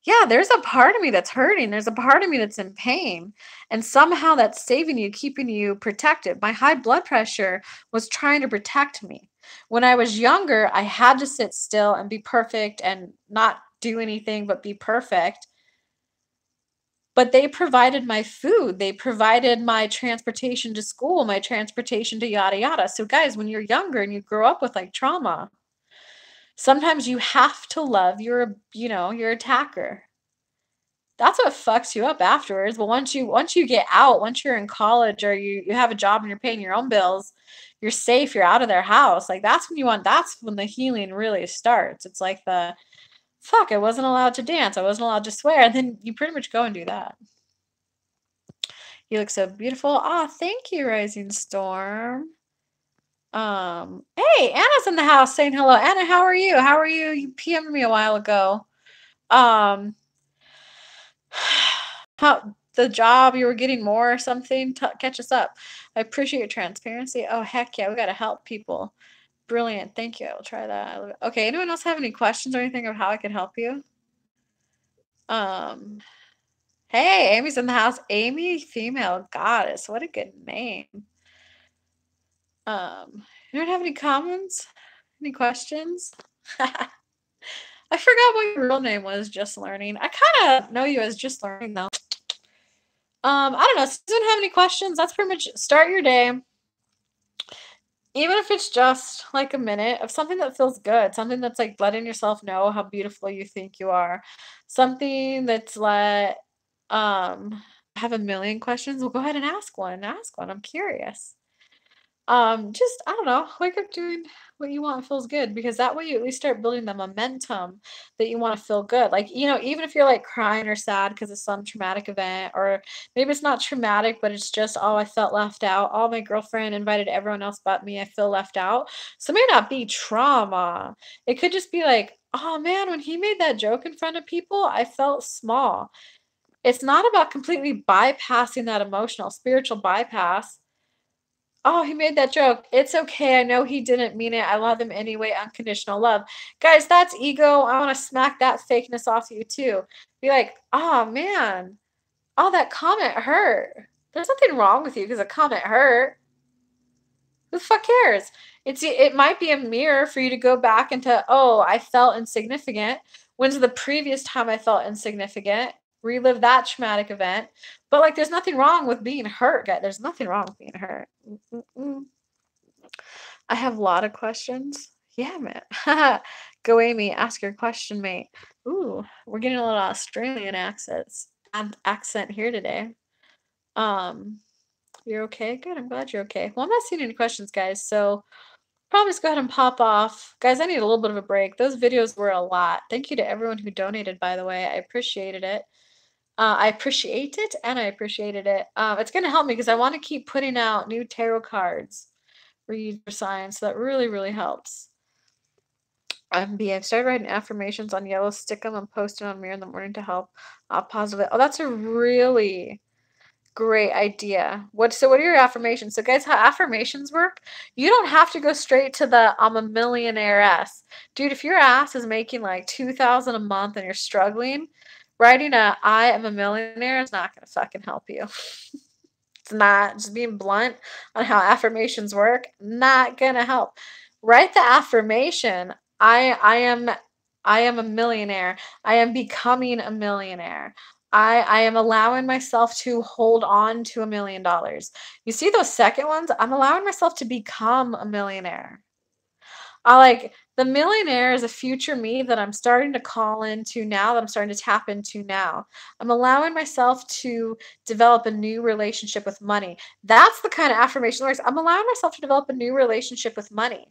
yeah, there's a part of me that's hurting. There's a part of me that's in pain. And somehow that's saving you, keeping you protected. My high blood pressure was trying to protect me. When I was younger, I had to sit still and be perfect and not do anything but be perfect. But they provided my food. They provided my transportation to school, my transportation to yada yada. So guys, when you're younger and you grow up with like trauma, sometimes you have to love your attacker. That's what fucks you up afterwards. But once you get out, once you're in college or you have a job and you're paying your own bills, you're safe, you're out of their house. Like that's when the healing really starts. It's like the fuck, I wasn't allowed to dance, I wasn't allowed to swear, and then you pretty much go and do that. You look so beautiful. Oh, thank you, Rising Storm. Hey, Anna's in the house saying hello. Anna, how are you? How are you? You PM'd me a while ago. Um, how the job you were getting more or something? Catch us up. I appreciate your transparency. Oh, heck yeah, we gotta help people. Brilliant. Thank you. I will try that. Okay, anyone else have any questions or anything of how I can help you? Um, hey, Amy's in the house. Amy, female goddess. What a good name. You don't have any comments? Any questions? I forgot what your real name was, Just Learning. I kind of know you as Just Learning, though. I don't know. Does anyone have any questions? That's pretty much start your day. Even if it's just like a minute of something that feels good, something that's like letting yourself know how beautiful you think you are. Something that's have a million questions. Well, go ahead and ask one. Ask one. I'm curious. Just I don't know, wake up doing what you want feels good because that way you at least start building the momentum that you want to feel good. Like, even if you're like crying or sad because of some traumatic event, or maybe it's not traumatic, but it's just, oh, I felt left out. Oh, my girlfriend invited everyone else but me. I feel left out. So it may not be trauma. It could just be like, oh man, when he made that joke in front of people, I felt small. It's not about completely bypassing that emotional, spiritual bypass. Oh, he made that joke. It's okay. I know he didn't mean it. I love him anyway. Unconditional love. Guys, that's ego. I want to smack that fakeness off you too. Be like, oh man, oh, that comment hurt. There's nothing wrong with you because a comment hurt. Who the fuck cares? It might be a mirror for you to go back into, oh, I felt insignificant. When's the previous time I felt insignificant? Relive that traumatic event. But like there's nothing wrong with being hurt, guys. There's nothing wrong with being hurt. Mm-mm. I have a lot of questions. Yeah, man. Go Amy, ask your question, mate. Ooh, we're getting a little Australian accent here today. You're okay? Good. I'm glad you're okay. Well, I'm not seeing any questions, guys. So probably just go ahead and pop off. Guys, I need a little bit of a break. Those videos were a lot. Thank you to everyone who donated, by the way. I appreciated it. I appreciate it, and I appreciated it. It's going to help me because I want to keep putting out new tarot cards for your signs. So that really, really helps. I've started writing affirmations on yellow, stick them and post it on Mirror in the morning to help positive. Oh, that's a really great idea. So what are your affirmations? So guys, how affirmations work, you don't have to go straight to the I'm a millionaire ass. Dude, if your ass is making like 2,000 a month and you're struggling, writing I am a millionaire is not going to fucking help you. It's not. Just being blunt on how affirmations work, not going to help. Write the affirmation. I am a millionaire. I am becoming a millionaire. I am allowing myself to hold on to $1 million. You see those second ones? I'm allowing myself to become a millionaire. I like the millionaire is a future me that I'm starting to call into now, that I'm starting to tap into now. I'm allowing myself to develop a new relationship with money. That's the kind of affirmation that works. I'm allowing myself to develop a new relationship with money.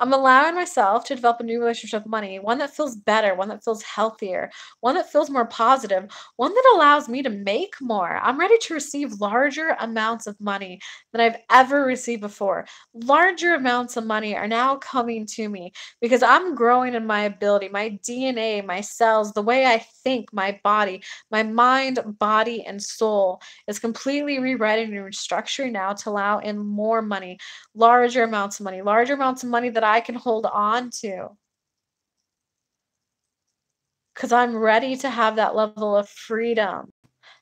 I'm allowing myself to develop a new relationship with money, one that feels better, one that feels healthier, one that feels more positive, one that allows me to make more. I'm ready to receive larger amounts of money than I've ever received before. Larger amounts of money are now coming to me because I'm growing in my ability, my DNA, my cells, the way I think, my body, my mind, body, and soul is completely rewriting and restructuring now to allow in more money, larger amounts of money that I can hold on to because I'm ready to have that level of freedom,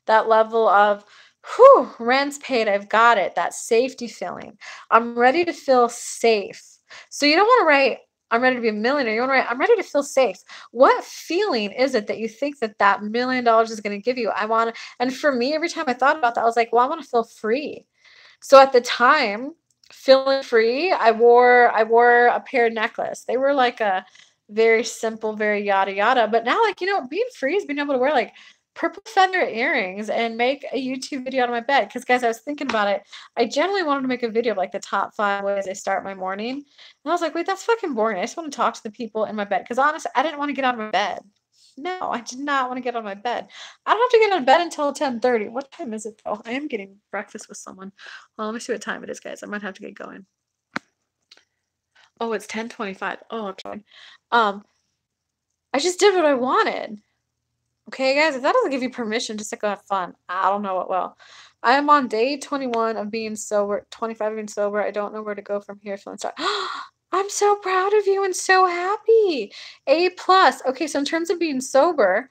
that level of, whew, rent's paid, I've got it, that safety feeling. I'm ready to feel safe. So you don't want to write, I'm ready to be a millionaire. You want to write, I'm ready to feel safe. What feeling is it that you think that that $1 million is going to give you? I want to, and for me, every time I thought about that, I was like, well, I want to feel free. So at the time, feeling free, I wore a pair necklace. They were like a very simple, very yada yada. But now, like, being free is being able to wear like purple feather earrings and make a YouTube video out of my bed. Because guys, I was thinking about it. I generally wanted to make a video of like the top 5 ways I start my morning. And I was like, wait, that's fucking boring. I just want to talk to the people in my bed. Because honestly, I didn't want to get out of my bed. No, I did not want to get out of my bed. I don't have to get out of bed until 10:30. What time is it though? I am getting breakfast with someone. Well, let me see what time it is, guys. I might have to get going. Oh, it's 10:25. Oh, okay. Um, I just did what I wanted. Okay, guys, if that doesn't give you permission just to go have fun, I don't know what will. I am on day 21 of being sober, 25 of being sober. I don't know where to go from here. Feeling stuck. I'm so proud of you and so happy. A plus. Okay, so in terms of being sober,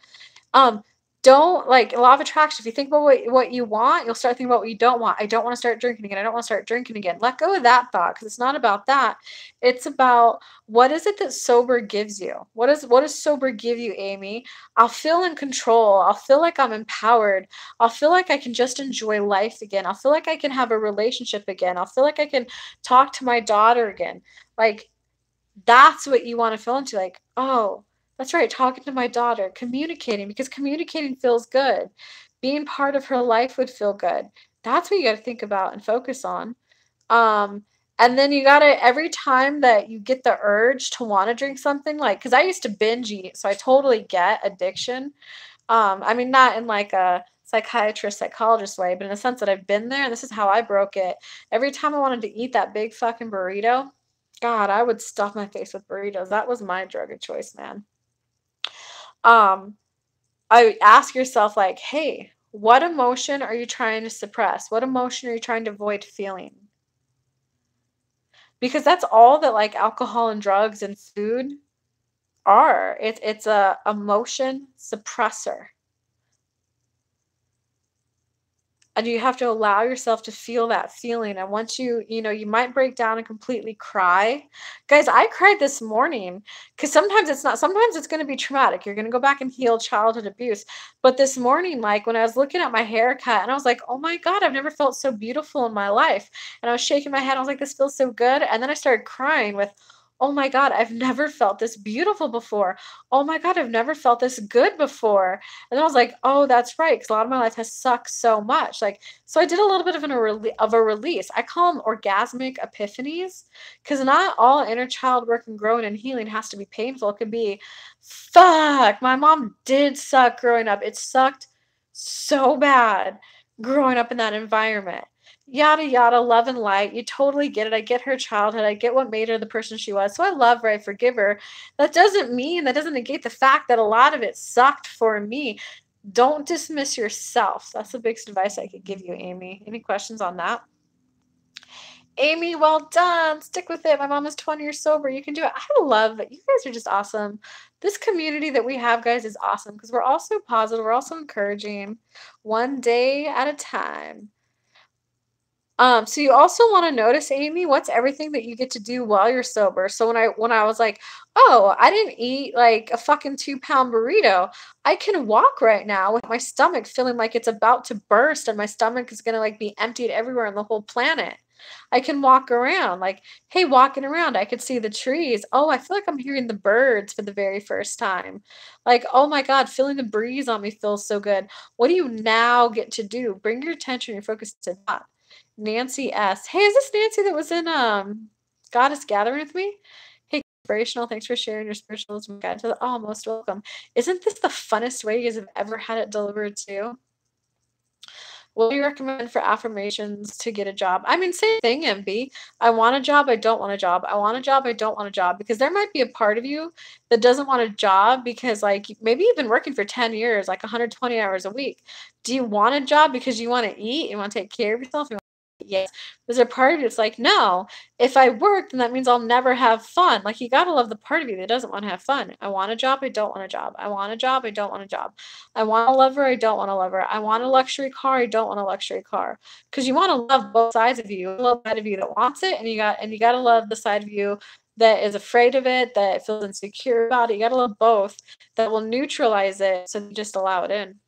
um, don't like law of attraction. If you think about what you want, you'll start thinking about what you don't want. I don't want to start drinking again. I don't want to start drinking again. Let go of that thought because it's not about that. It's about what is it that sober gives you? What does sober give you, Amy? I'll feel in control. I'll feel like I'm empowered. I'll feel like I can just enjoy life again. I'll feel like I can have a relationship again. I'll feel like I can talk to my daughter again. Like that's what you want to feel into. Like, oh, that's right, talking to my daughter, communicating, because communicating feels good. Being part of her life would feel good. That's what you got to think about and focus on. Um, and then you gotta, every time that you get the urge to want to drink something, like, because I used to binge eat, so I totally get addiction. I mean, not in like a psychiatrist, psychologist way, but in a sense that I've been there, and this is how I broke it. Every time I wanted to eat that big fucking burrito, God, I would stuff my face with burritos. That was my drug of choice, man. Um, I ask yourself, like, hey, what emotion are you trying to suppress? What emotion are you trying to avoid feeling? Because that's all that like alcohol and drugs and food are. It's a emotion suppressor. And you have to allow yourself to feel that feeling. And once you might break down and completely cry. Guys, I cried this morning because sometimes it's not, sometimes it's going to be traumatic. You're going to go back and heal childhood abuse. But this morning, like when I was looking at my haircut and I was like, oh my God, I've never felt so beautiful in my life. And I was shaking my head. I was like, this feels so good. And then I started crying with, oh my God, I've never felt this beautiful before. Oh my God, I've never felt this good before. And then I was like, "Oh, that's right," because a lot of my life has sucked so much. Like, so I did a little bit of a release. I call them orgasmic epiphanies, because not all inner child work and growing and healing has to be painful. It could be, fuck, my mom did suck growing up. It sucked so bad growing up in that environment. Yada yada, love and light. You totally get it. I get her childhood. I get what made her the person she was. So I love her. I forgive her. That doesn't negate the fact that a lot of it sucked for me. Don't dismiss yourself. That's the biggest advice I could give you, Amy. Any questions on that? Amy, well done. Stick with it. My mom is 20 years sober. You can do it. I love it. You guys are just awesome. This community that we have, guys, is awesome because we're all so positive. We're also encouraging, one day at a time. So you also want to notice, Amy, what's everything that you get to do while you're sober. So when I was like, oh, I didn't eat like a fucking 2-pound burrito. I can walk right now with my stomach feeling like it's about to burst and my stomach is gonna like be emptied everywhere on the whole planet. I can walk around, like, hey, walking around, I could see the trees. Oh, I feel like I'm hearing the birds for the very first time. Like, oh my God, feeling the breeze on me feels so good. What do you now get to do? Bring your attention, your focus to that. Nancy S. Hey, is this Nancy that was in Goddess Gathering with me? Hey, inspirational. Thanks for sharing your spiritualism guide to the oh, most welcome. Isn't this the funnest way you guys have ever had it delivered to? What do you recommend for affirmations to get a job? I mean, same thing, MB. I want a job, I don't want a job. I want a job, I don't want a job. Because there might be a part of you that doesn't want a job because, like, maybe you've been working for 10 years, like 120 hours a week. Do you want a job because you want to eat? You want to take care of yourself? Yes. There's a part of you that's like, no, if I work, then that means I'll never have fun. Like, you got to love the part of you that doesn't want to have fun. I want a job, I don't want a job. I want a job, I don't want a job. I want a lover, I don't want a lover. I want a luxury car, I don't want a luxury car. Because you want to love both sides of you. You love the side of you that wants it, and you got to love the side of you that is afraid of it, that feels insecure about it. You got to love both. That will neutralize it, so you just allow it in.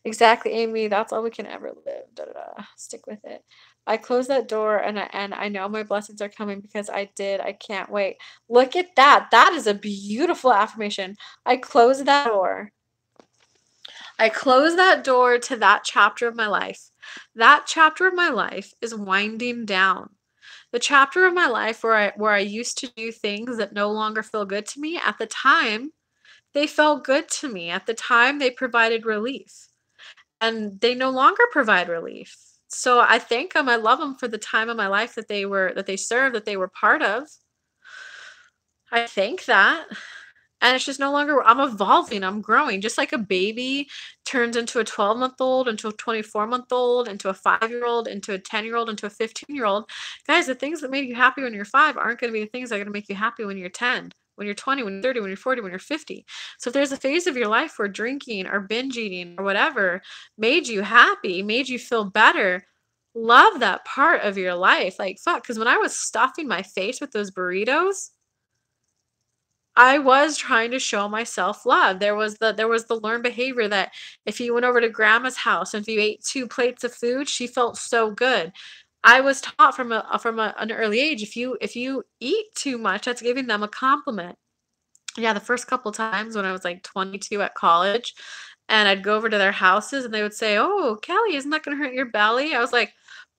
Exactly, Amy. That's all we can ever live. Da, da, da. Stick with it. I close that door and I know my blessings are coming because I did. I can't wait. Look at that. That is a beautiful affirmation. I close that door. I close that door to that chapter of my life. That chapter of my life is winding down. The chapter of my life where I used to do things that no longer feel good to me, at the time, they felt good to me. At the time, they provided relief. And they no longer provide relief. So I thank them. I love them for the time of my life that they served, that they were part of. I thank that. And it's just no longer, I'm evolving, I'm growing. Just like a baby turns into a 12-month-old, into a 24-month-old, into a 5-year-old, into a 10-year-old, into a 15-year-old. Guys, the things that made you happy when you're 5 aren't going to be the things that are going to make you happy when you're 10, when you're 20, when you're 30, when you're 40, when you're 50. So if there's a phase of your life where drinking or binge eating or whatever made you happy, made you feel better, love that part of your life. Like, fuck, because when I was stuffing my face with those burritos, I was trying to show myself love. There was the learned behavior that if you went over to grandma's house and if you ate 2 plates of food, she felt so good. I was taught from an early age, if you eat too much, that's giving them a compliment. Yeah, the first couple times when I was like 22 at college and I'd go over to their houses and they would say, "Oh, Kelly, isn't that going to hurt your belly?" I was like,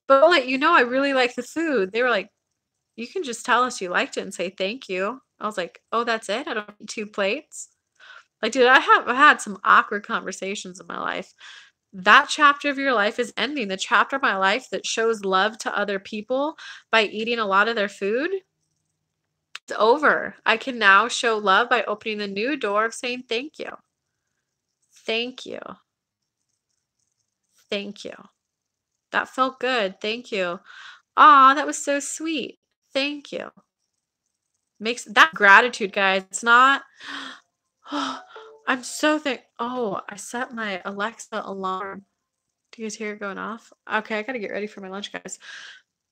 "But I'll let you know I really like the food." They were like, "You can just tell us you liked it and say thank you." I was like, "Oh, that's it? I don't need 2 plates?" Like, dude, I've had some awkward conversations in my life. That chapter of your life is ending. The chapter of my life that shows love to other people by eating a lot of their food, it's over. I can now show love by opening the new door of saying thank you. Thank you. Thank you. That felt good. Thank you. Aw, that was so sweet. Thank you. Makes that gratitude, guys. It's not I'm so oh, I set my Alexa alarm. Do you guys hear it going off? Okay, I gotta get ready for my lunch, guys.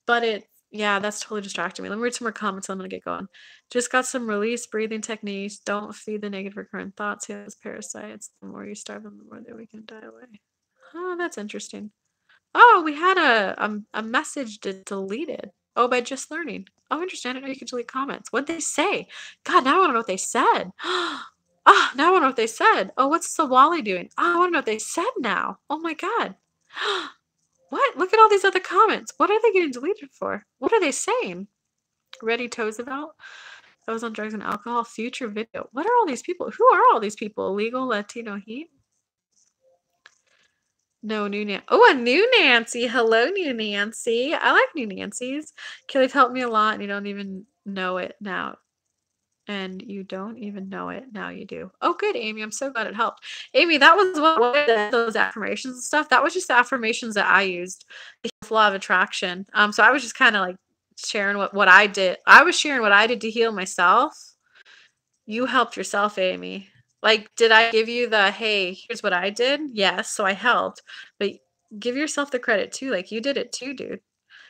But yeah, that's totally distracting me. Let me read some more comments, I'm gonna get going. Just got some release breathing techniques. Don't feed the negative recurrent thoughts. Heal those parasites. The more you starve them, the more they can die away. Oh, that's interesting. Oh, we had a message deleted. Oh, by just learning. Oh, interesting. I didn't know you could delete comments. What'd they say? God, now I want to know what they said. Ah, now I want to know what they said. Oh, what's Sawali doing? Oh, I want to know what they said now. Oh my God. What? Look at all these other comments. What are they getting deleted for? What are they saying? Ready Toesevelt? I was on drugs and alcohol. Future video. What are all these people? Who are all these people? Illegal Latino heat? No, new Nancy. Oh, a new Nancy. Hello, new Nancy. I like new Nancy's. Kelly've helped me a lot, and you don't even know it now. And you don't even know it. Now you do. Oh, good, Amy. I'm so glad it helped. Amy, that was what those affirmations and stuff. That was just the affirmations that I used. The law of attraction. So I was just kind of like sharing what I did. I was sharing what I did to heal myself. You helped yourself, Amy. Like, did I give you the, hey, here's what I did? Yes, so I helped. But give yourself the credit too. Like, you did it too, dude.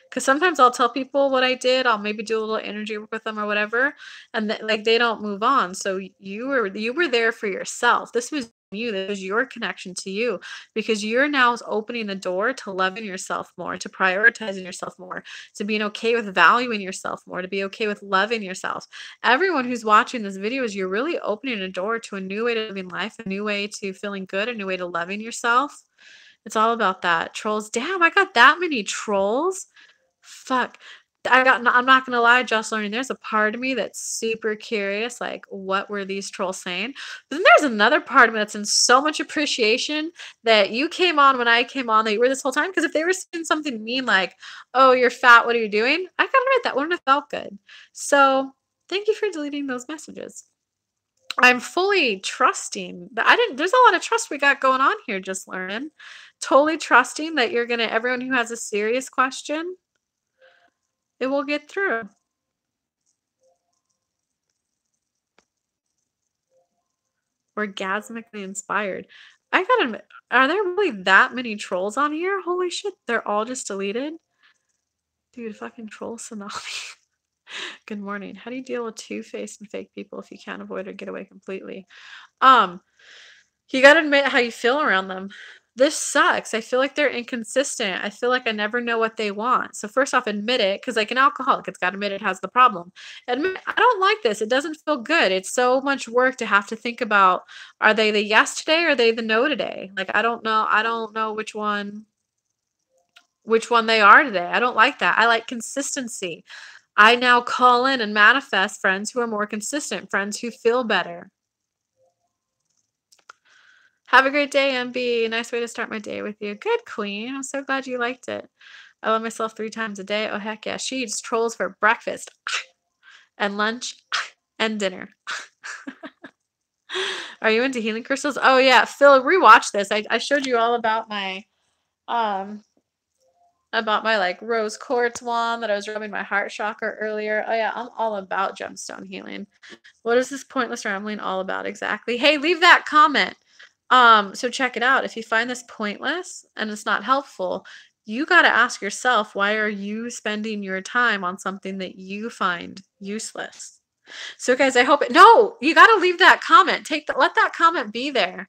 Because sometimes I'll tell people what I did. I'll maybe do a little energy work with them or whatever, and like they don't move on. So you were there for yourself. This was you. This is your connection to you, because you're now opening the door to loving yourself more, to prioritizing yourself more, to being okay with valuing yourself more, to be okay with loving yourself. Everyone who's watching this video, is you're really opening a door to a new way to living life, a new way to feeling good, a new way to loving yourself. It's all about that. Trolls. Damn, I got that many trolls. Fuck. I'm not gonna lie, just learning, there's a part of me that's super curious, like, what were these trolls saying? But then there's another part of me that's in so much appreciation that you came on when I came on, that you were this whole time. Because if they were saying something mean like, "Oh, you're fat, what are you doing?" I gotta admit, that wouldn't have felt good. So thank you for deleting those messages. I'm fully trusting that there's a lot of trust we got going on here, just learning. Totally trusting that you're gonna, everyone who has a serious question, it will get through. Orgasmically inspired. I gotta admit, are there really that many trolls on here? Holy shit, they're all just deleted? Dude, fucking troll tsunami. Good morning. How do you deal with two-faced and fake people if you can't avoid or get away completely? You gotta admit how you feel around them. This sucks. I feel like they're inconsistent. I feel like I never know what they want. So first off, admit it, because like an alcoholic, it's got to admit it has the problem. Admit, I don't like this. It doesn't feel good. It's so much work to have to think about, are they the yes today or are they the no today? Like, I don't know. I don't know which one they are today. I don't like that. I like consistency. I now call in and manifest friends who are more consistent, friends who feel better. Have a great day, MB. Nice way to start my day with you. Good, Queen. I'm so glad you liked it. I love myself 3 times a day. Oh, heck yeah. She eats trolls for breakfast and lunch and dinner. Are you into healing crystals? Oh, yeah. Phil, rewatch this. I showed you all about my like rose quartz wand that I was rubbing my heart chakra earlier. Oh, yeah. I'm all about gemstone healing. What is this pointless rambling all about exactly? Hey, leave that comment. So check it out. If you find this pointless and it's not helpful, you got to ask yourself, why are you spending your time on something that you find useless? So guys, I hope no, you got to leave that comment. Let that comment be there.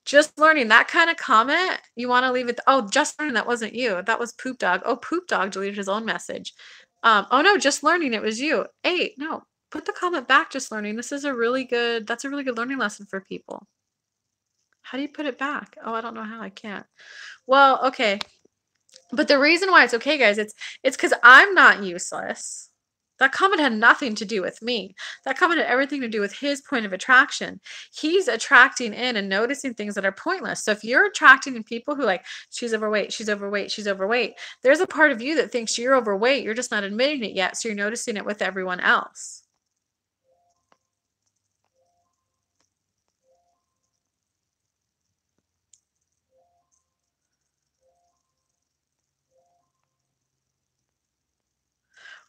Just learning, that kind of comment, you want to leave it. Oh, just learning, that wasn't you. That was Poop Dog. Oh, Poop Dog deleted his own message. Oh no, just learning, it was you. Hey, no, put the comment back, just learning. That's a really good learning lesson for people. How do you put it back? Oh, I don't know how. I can't. Well, okay. But the reason why it's okay, guys, it's because I'm not useless. That comment had nothing to do with me. That comment had everything to do with his point of attraction. He's attracting in and noticing things that are pointless. So if you're attracting in people who like, she's overweight, she's overweight, she's overweight, there's a part of you that thinks you're overweight. You're just not admitting it yet. So you're noticing it with everyone else.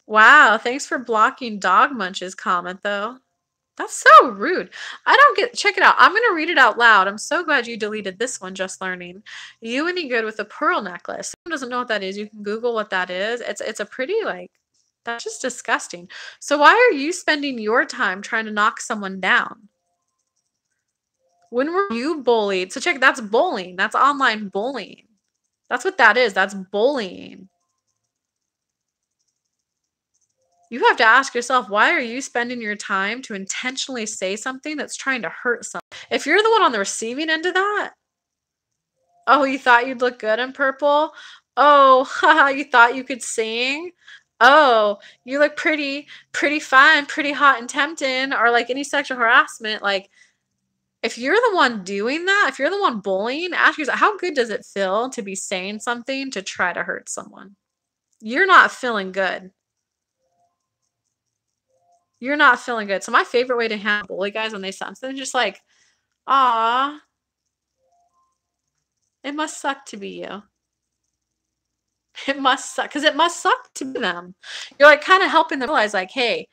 Wow, thanks for blocking Dog Munch's comment, though. That's so rude. Check it out. I'm going to read it out loud. I'm so glad you deleted this one, just learning. You any good with a pearl necklace? Someone doesn't know what that is. You can Google what that is. It's a pretty, like, that's just disgusting. So why are you spending your time trying to knock someone down? When were you bullied? So check, that's bullying. That's online bullying. That's what that is. That's bullying. You have to ask yourself, why are you spending your time to intentionally say something that's trying to hurt someone? If you're the one on the receiving end of that, oh, you thought you'd look good in purple? Oh, haha, you thought you could sing? Oh, you look pretty fine, pretty hot and tempting, or like any sexual harassment. Like, if you're the one doing that, if you're the one bullying, ask yourself, how good does it feel to be saying something to try to hurt someone? You're not feeling good. You're not feeling good. So my favorite way to handle bully guys when they say something, just like, "Aw, it must suck to be you. It must suck," because it must suck to be them. You're like kind of helping them realize, like, hey,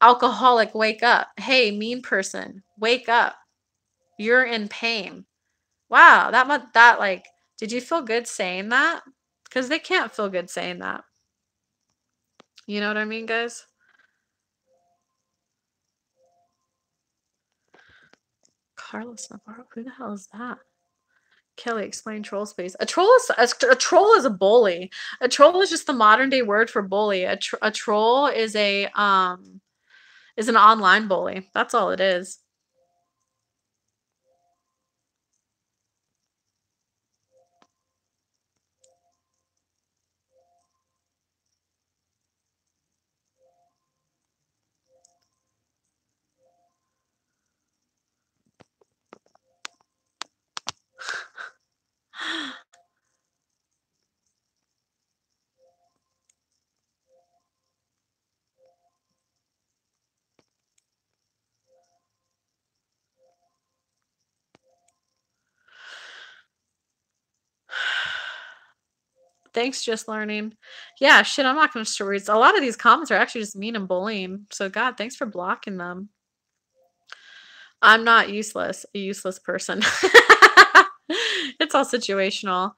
alcoholic, wake up. Hey, mean person, wake up. You're in pain. Wow, that like, did you feel good saying that? Because they can't feel good saying that. You know what I mean, guys? Carlos Navarro. Who the hell is that? Kelly, explain trolls, please. A troll is a bully. A troll is just the modern day word for bully. A troll is is an online bully. That's all it is. Thanks, just learning. Yeah, shit, I'm not gonna stories. A lot of these comments are actually just mean and bullying. So God, thanks for blocking them. I'm not useless, a useless person. It's all situational.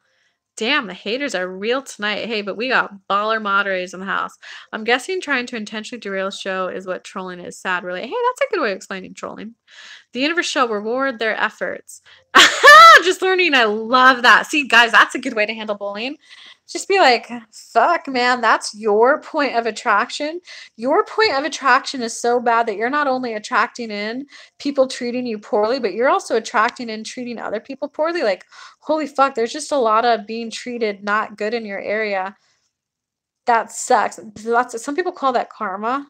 Damn, the haters are real tonight. Hey, but we got baller moderators in the house. I'm guessing trying to intentionally derail a show is what trolling is. Sad, really. Hey, that's a good way of explaining trolling. The universe shall reward their efforts. Just learning. I love that. See, guys, that's a good way to handle bullying. Just be like, fuck, man, that's your point of attraction. Your point of attraction is so bad that you're not only attracting in people treating you poorly, but you're also attracting in treating other people poorly. Like, holy fuck, there's just a lot of being treated not good in your area. That sucks. Some people call that karma.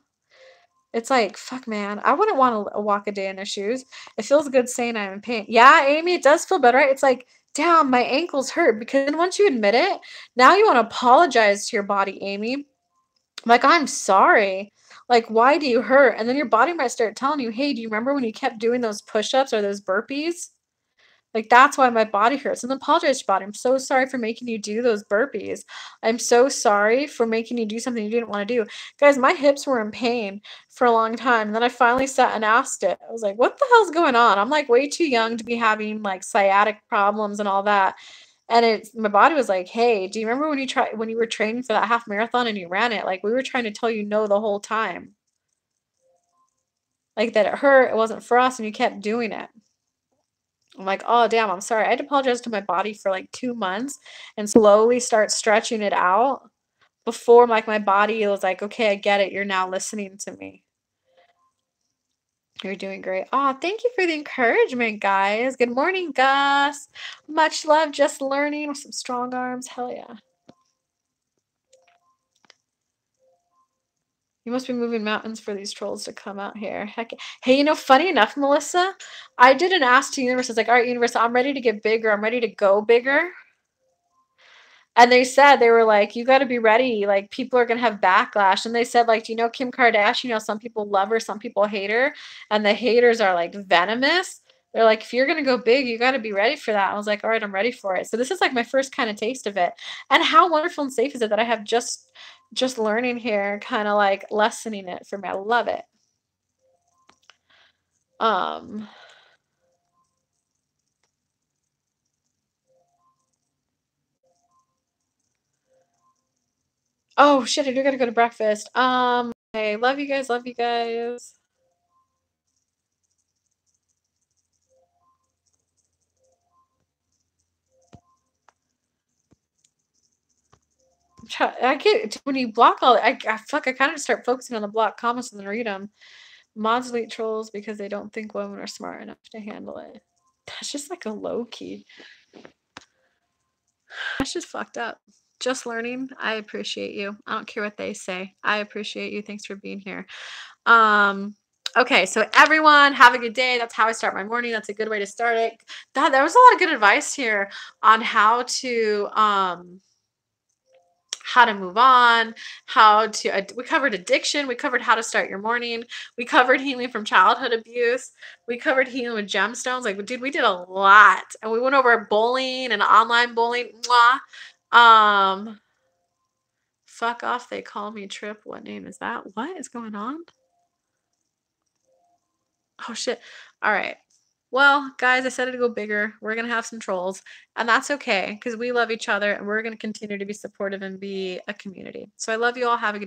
It's like, fuck, man, I wouldn't want to walk a day in their shoes. It feels good saying I'm in pain. Yeah, Amy, it does feel better, right? It's like, damn, my ankles hurt. Because then once you admit it, now you want to apologize to your body, Amy. Like, I'm sorry. Like, why do you hurt? And then your body might start telling you, hey, do you remember when you kept doing those push-ups or those burpees? Like, that's why my body hurts. And then apologize to your body. I'm so sorry for making you do those burpees. I'm so sorry for making you do something you didn't want to do. Guys, my hips were in pain for a long time. And then I finally sat and asked it. I was like, what the hell's going on? I'm like way too young to be having like sciatic problems and all that. And my body was like, hey, do you remember when you were training for that half marathon and you ran it? Like, we were trying to tell you no the whole time. Like, that it hurt, it wasn't for us, and you kept doing it. I'm like, oh, damn, I'm sorry. I had to apologize to my body for like 2 months and slowly start stretching it out before like my body was like, okay, I get it. You're now listening to me. You're doing great. Oh, thank you for the encouragement, guys. Good morning, Gus. Much love. Just learning with some strong arms. Hell yeah. You must be moving mountains for these trolls to come out here. Heck, hey, funny enough, Melissa, I did an ask to universe. I was like, all right, universe, I'm ready to get bigger. I'm ready to go bigger. And they were like, you got to be ready. Like, people are going to have backlash. And they said, like, do you know Kim Kardashian? Some people love her, some people hate her. And the haters are like venomous. They're like, if you're going to go big, you got to be ready for that. I was like, all right, I'm ready for it. So this is like my first kind of taste of it. And how wonderful and safe is it that I have just learning here, kind of like lessening it for me. I love it. Oh shit, I do gotta go to breakfast. Okay, love you guys, love you guys. I get when you block all I fuck, I kind of start focusing on the block comments and then read them. Mods delete trolls because they don't think women are smart enough to handle it. That's just like a low key. That's just fucked up. Just learning. I appreciate you. I don't care what they say. I appreciate you. Thanks for being here. Okay, so everyone have a good day. That's how I start my morning. That's a good way to start it. There was a lot of good advice here on how to move on, we covered addiction, we covered how to start your morning, we covered healing from childhood abuse, we covered healing with gemstones. Like, dude, we did a lot. And we went over bowling and online bowling. Mwah. Fuck off, they call me Trip. What name is that? What is going on? Oh shit. All right. Well, guys, I said it'd go bigger. We're going to have some trolls, and that's okay because we love each other and we're going to continue to be supportive and be a community. So I love you all. Have a good